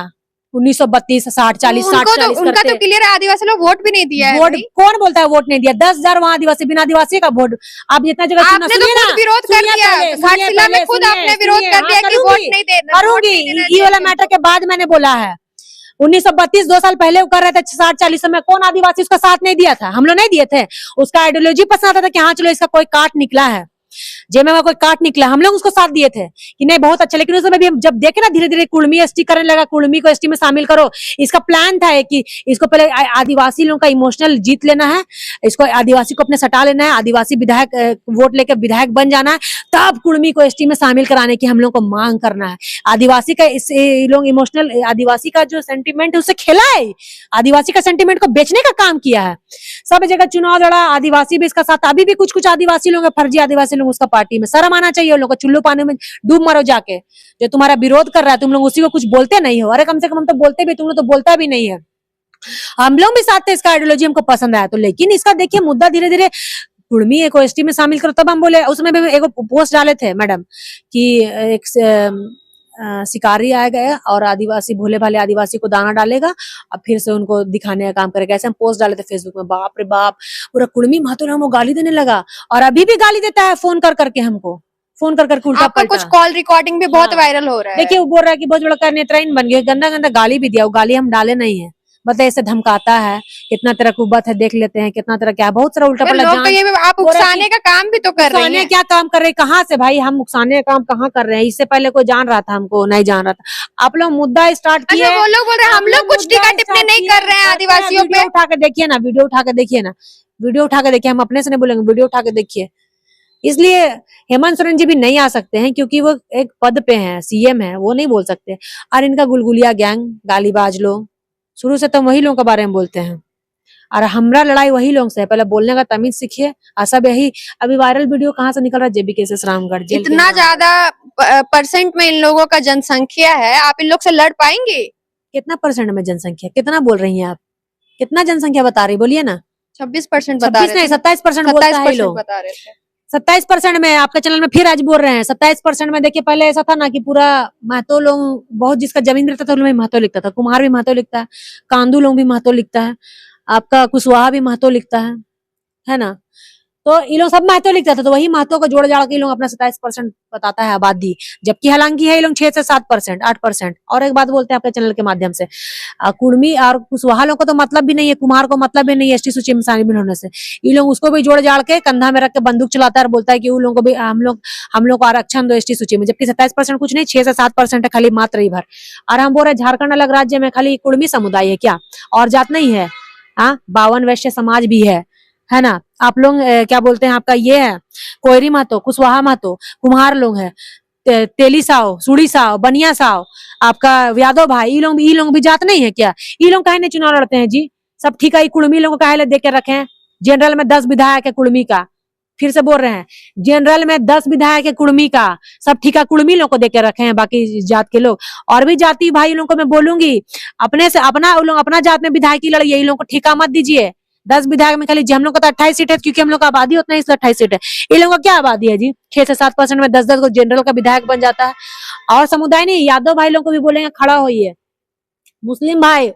1932, 60, 40, 60, 40 उनका तो क्लियर आदिवासी लोग वोट भी नहीं दिया है। वोट कौन बोलता है वोट नहीं दिया? 10,000 वहाँ आदिवासी, बिना आदिवासी का वोट। आप जितना जगह आपने तो खुद विरोध कर दिया, घाटशिला में खुद आपने विरोध कर दिया कि वोट नहीं देना। करूंगी, ये वाला मैटर के बाद मैंने बोला है। 1932 2 साल पहले वो कर रहे थे 60, 40 में, कौन आदिवासी उसका साथ नहीं दिया था? हम लोग नहीं दिए थे। उसका आइडियोलॉजी पसंद आता था कि हाँ चलो इसका कोई काट निकला है, जेमे में कोई काट निकला, हम लोग उसको साथ दिए थे कि नहीं बहुत अच्छा। लेकिन उस समय भी हम जब देखे ना धीरे धीरे कुर्मी एसटी करने लगा, कुर्मी को एसटी में शामिल करो, इसका प्लान था कि इसको पहले आदिवासी लोगों का इमोशनल जीत लेना है, इसको आदिवासी को अपने सटा लेना है, आदिवासी विधायक वोट लेकर विधायक बन जाना है, तब कुर्मी को एसटी में शामिल कराने की हम लोग को मांग करना है। आदिवासी का लोग इमोशनल, आदिवासी का जो सेंटिमेंट है उससे खेला है, आदिवासी का सेंटिमेंट को बेचने का काम किया है। सब जगह चुनाव लड़ा, आदिवासी भी इसका साथ, अभी भी कुछ आदिवासी लोग फर्जी आदिवासी लोग लोग उसका पार्टी में, शर्म आना चाहिए उन लोग को। चुल्लू पानी में डूब मरो जाके। जो तुम्हारा विरोध कर रहा है तुम लोग उसी को कुछ बोलते नहीं हो। अरे कम से कम हम तो बोलते भी, तुम लोग तो बोलता भी नहीं है। हम लोग भी साथ थे, इसका आइडियोलॉजी हमको पसंद आया तो, लेकिन इसका देखिए मुद्दा धीरे धीरे कुर्मी एक एसटी में शामिल करो, तब हम बोले। उसमें भी एक पोस्ट डाले थे मैडम कि एक शिकारी आए गए और आदिवासी, भोले भाले आदिवासी को दाना डालेगा और फिर से उनको दिखाने का काम करेगा, ऐसे हम पोस्ट डाले थे फेसबुक में। बाप रे बाप, पूरा कुर्मी महतो हमको गाली देने लगा, और अभी भी गाली देता है फोन कर करके हमको, फोन कर करके उल्टा आपका पलटा। कुछ कॉल रिकॉर्डिंग भी बहुत हाँ। वायरल हो रहा है। देखिए वो बोल रहा है कि बहुत बड़ा नेत्रहीन बन गया, गंदा गंदा गाली भी दिया। वो गाली हम डाले नहीं है, मतलब ऐसे धमकाता है, कितना तरह कुबत है देख लेते हैं, कितना तरह क्या, बहुत सारा उल्टा पर पलटा। लोग तो ये भी आप उकसाने का काम भी तो कर रही उकसाने हैं। क्या काम कर रहे हैं? कहाँ से भाई हम उकसाने का काम कहाँ कर रहे हैं? इससे पहले कोई जान रहा था हमको? नहीं जान रहा था। आप लोग मुद्दा स्टार्ट किए। अच्छा, वो लोग बोल रहे हैं हम लोग कुछ टीका टिप्पणी नहीं कर रहे हैं आदिवासियों पे। वीडियो उठा के देखिए ना, वीडियो उठा के देखिए ना, वीडियो उठा के देखिए। हम अपने से नहीं बोलेंगे, वीडियो उठा के देखिए। इसलिए हेमंत सोरेन जी भी नहीं आ सकते हैं क्योंकि वो एक पद पे हैं, सीएम है, वो नहीं बोल सकते। और इनका गुलगुलिया गैंग, गालीबाज लोग, शुरू से तो वही लोगों के बारे में बोलते हैं, और हमरा लड़ाई वही लोग से है। पहले बोलने का तमीज सीखिए। और सब यही अभी वायरल वीडियो कहाँ से निकल रहा है? जेबी केस रामगढ़ जेल के इतना नाम। ज्यादा परसेंट में इन लोगों का जनसंख्या है, आप इन लोग से लड़ पाएंगे? कितना परसेंट में जनसंख्या, कितना बोल रही हैं आप? कितना जनसंख्या बता रही, बोलिए ना। 26% बता 26 रहे नहीं, थे। 27% बोलता है ये 27% लोग। बता रहे थे। 27% में आपके चैनल में फिर आज बोल रहे हैं 27% में। देखिए पहले ऐसा था ना कि पूरा महतो लोग, बहुत जिसका जमीन रहता था उनमें महतो लिखता था, कुम्हार भी महतो लिखता है, कांदू लोग भी महतो लिखता है, आपका कुशवाहा भी महतो लिखता है ना। तो ये लोग सब महतो लिखता था, तो वही महतो को जोड़ जाड़ के ये लोग अपना 27% बताता है आबादी, जबकि हालांकि है ये लोग 6 से 7%, 8%। और एक बात बोलते हैं आपके चैनल के माध्यम से, कुर्मी और कुशवाहा लोग को तो मतलब भी नहीं है, कुम्हार को मतलब भी नहीं है एसटी सूची में शामिल होने से। ये लोग उसको भी जोड़ जाड़ के कंधा में रख के बंदूक चलाता है और बोलता है कि उन लोगों को भी हम लोग को आरक्षण दो एसटी सूची में, जबकि 27% कुछ नहीं, 6 से 7% है खाली, मात्र ही भर। और हम बोल रहे झारखंड अलग राज्य में खाली कुर्मी समुदाय है क्या, और जात नहीं है? हाँ, 52 वैश्य समाज भी है ना। आप लोग क्या बोलते हैं, आपका ये है कोयरी महतो, कुशवाहा महतो, कुम्हार लोग है, तेली साव, सुड़ी साव, बनिया साव, आपका यादव भाई, ये लोग भी जात नहीं है क्या? ये लोग काहे नहीं चुनाव लड़ते हैं जी? सब ठीक है, कुर्मी लोगों को काहे ले दे के रखे हैं? जनरल में 10 विधायक है कुर्मी का, फिर से बोल रहे हैं, जनरल में 10 विधायक है कुर्मी का, सब ठीका कुर्मी लोग को दे के रखे हैं, बाकी जात के लोग। और भी जाति भाई लोगों को मैं बोलूंगी, अपने से अपना जात में विधायक की लड़ाई, यही लोगों को ठीका मत दीजिए। 10 विधायक में खाली हम लोग का तो 28 सीट है, क्योंकि हम लोग का आबादी उतना ही, इसलिए 28 सीट है। ये लोगों का क्या आबादी है जी? 6 से 7% में 10-10 को जनरल का विधायक बन जाता है। और समुदाय नहीं, यादव भाई लोगों को भी बोलेंगे खड़ा होइए, मुस्लिम भाई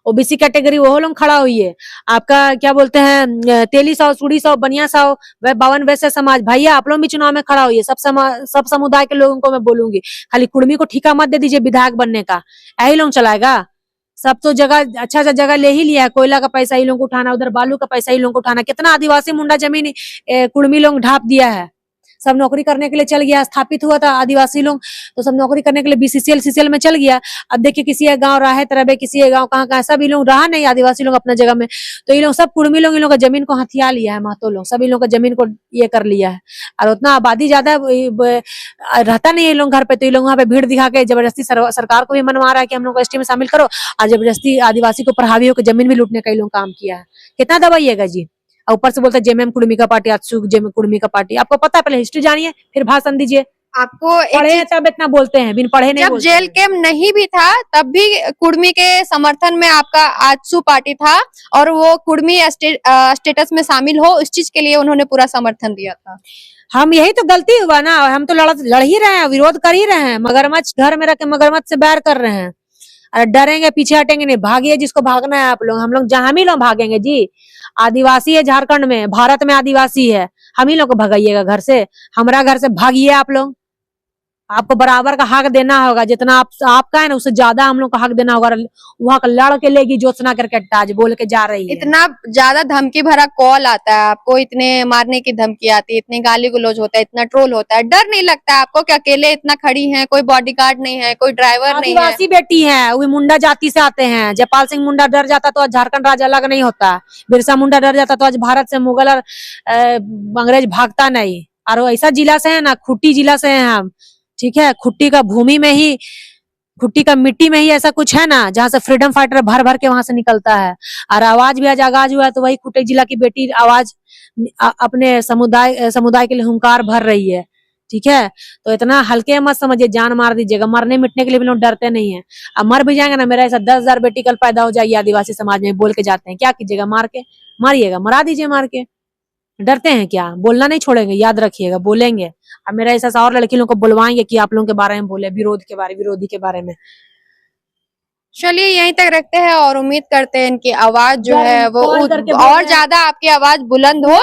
ओबीसी कैटेगरी वो लोग खड़ा होइए, आपका क्या बोलते हैं तेली साव, सुड़ी साव, बनिया साव, 52 वैश्य समाज, भैया आप लोग भी चुनाव में खड़ा होइए। सब समुदाय के लोगों को मैं बोलूंगी, खाली कुर्मी को ठीका मत दे दीजिए विधायक बनने का, यही लोग चलाएगा। सब तो जगह अच्छा सा जगह ले ही लिया है, कोयला का पैसा ही लोगों को उठाना, उधर बालू का पैसा ही लोगों को उठाना। कितना आदिवासी मुंडा जमीन कुर्मी लोग ढाप दिया है, सब नौकरी करने के लिए चल गया। स्थापित हुआ था आदिवासी लोग, तो सब नौकरी करने के लिए बीसीसीएल सीसीएल में चल गया। अब देखिए किसी एक गाँव रहा है तरबे, किसी एक गाँव कहाँ सब लोग रहा नहीं, आदिवासी लोग अपना जगह में। तो ये लोग सब कुर्मी लोग इन लोग का जमीन को हथिया लिया है, महतो लोग सब इन लोग का जमीन को ये कर लिया है। और उतना आबादी ज्यादा रहता नहीं है लोग घर पे, तो ये लोग वहाँ पे भीड़ दिखा के जबरदस्ती सरकार को भी मनवा रहा है कि हम लोग को एसटी में शामिल करो, और जबरदस्ती आदिवासी को प्रभावी होकर जमीन भी लूटने का ये लोग काम किया है। कितना दबाइएगा जी? और ऊपर से बोलते हैं जेएमएम कुर्मी का पार्टी, आजसू जेएमएम कुर्मी का पार्टी। आपको पता है, पहले हिस्ट्री जानिए फिर भाषण दीजिए। आपको एक पढ़े हैं चीज- तब इतना बोलते हैं, बिन पढ़े नहीं जब बोलते जेल हैं। कैंप नहीं भी था तब भी कुर्मी के समर्थन में आपका आजसू पार्टी था, और वो कुर्मी स्टेटस में शामिल हो इस चीज के लिए उन्होंने पूरा समर्थन दिया था। हम यही तो गलती हुआ ना, हम तो लड़ ही रहे हैं, विरोध कर ही रहे हैं। मगरमच्छ घर में रख के मगरमच्छ से बैर कर रहे हैं। अरे डरेंगे पीछे हटेंगे नहीं, भागिए जिसको भागना है आप लोग। हम लोग जहां ही लोग भागेंगे जी। आदिवासी है झारखंड में, भारत में आदिवासी है, हम ही लोग को भगाइएगा घर से? हमारा घर से भागिए आप लोग। आपको बराबर का हक देना होगा, जितना आपका है ना उससे ज्यादा हम लोग का हक देना होगा। वहां का लड़ के लेगी ज्योत्सना क्रिकेट आज बोल के जा रही है। इतना ज्यादा धमकी भरा कॉल आता है आपको, इतने मारने की धमकी आती है, इतने गाली गलौज होता है, इतना ट्रोल होता है, डर नहीं लगता है आपको कि अकेले इतना खड़ी हैं, कोई बॉडीगार्ड नहीं है, कोई ड्राइवर नहीं है? आदिवासी बेटी है, वो मुंडा जाति से आते हैं। जयपाल सिंह मुंडा डर जाता तो आज झारखंड राज्य अलग नहीं होता। बिरसा मुंडा डर जाता तो आज भारत से मुगल और अंग्रेज भागता नहीं। और ऐसा जिला से है ना, खुट्टी जिला से है हम, ठीक है। खुट्टी का भूमि में ही खुट्टी का मिट्टी में ही ऐसा कुछ है ना जहाँ से फ्रीडम फाइटर भर भर के वहां से निकलता है। और आवाज भी आज आगाज हुआ है तो वही खुट्टी जिला की बेटी आवाज अपने समुदाय के लिए हुंकार भर रही है। ठीक है, तो इतना हल्के मत समझिए, जान मार दीजिएगा। मरने मिटने के लिए भी लोग डरते नहीं है। अब मर भी जाएंगे ना, मेरा ऐसा 10,000 बेटी कल पैदा हो जाएगी आदिवासी समाज में, बोल के जाते हैं, क्या कीजिएगा? मार के मारिएगा, मरा दीजिए मार के। डरते हैं क्या? बोलना नहीं छोड़ेंगे, याद रखिएगा, बोलेंगे। अब मेरा ऐसा और लड़की लोगों को बुलवाएंगे कि आप लोगों के बारे में बोले, विरोधी के बारे में। चलिए यहीं तक रखते हैं और उम्मीद करते हैं इनकी आवाज जो है वो कॉल करके बोल और रहे हैं। ज्यादा आपकी आवाज बुलंद हो,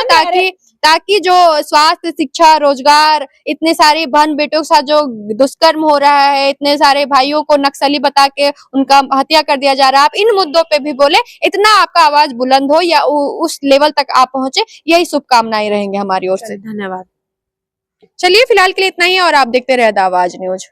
ताकि जो स्वास्थ्य, शिक्षा, रोजगार, इतने सारे बहन बेटों के साथ जो दुष्कर्म हो रहा है, इतने सारे भाइयों को नक्सली बता के उनका हत्या कर दिया जा रहा है, आप इन मुद्दों पे भी बोले, इतना आपका आवाज बुलंद हो या उस लेवल तक आप पहुंचे, यही शुभकामनाएं रहेंगे हमारी ओर से। धन्यवाद। चलिए फिलहाल के लिए इतना ही और आप देखते रहे द आवाज न्यूज।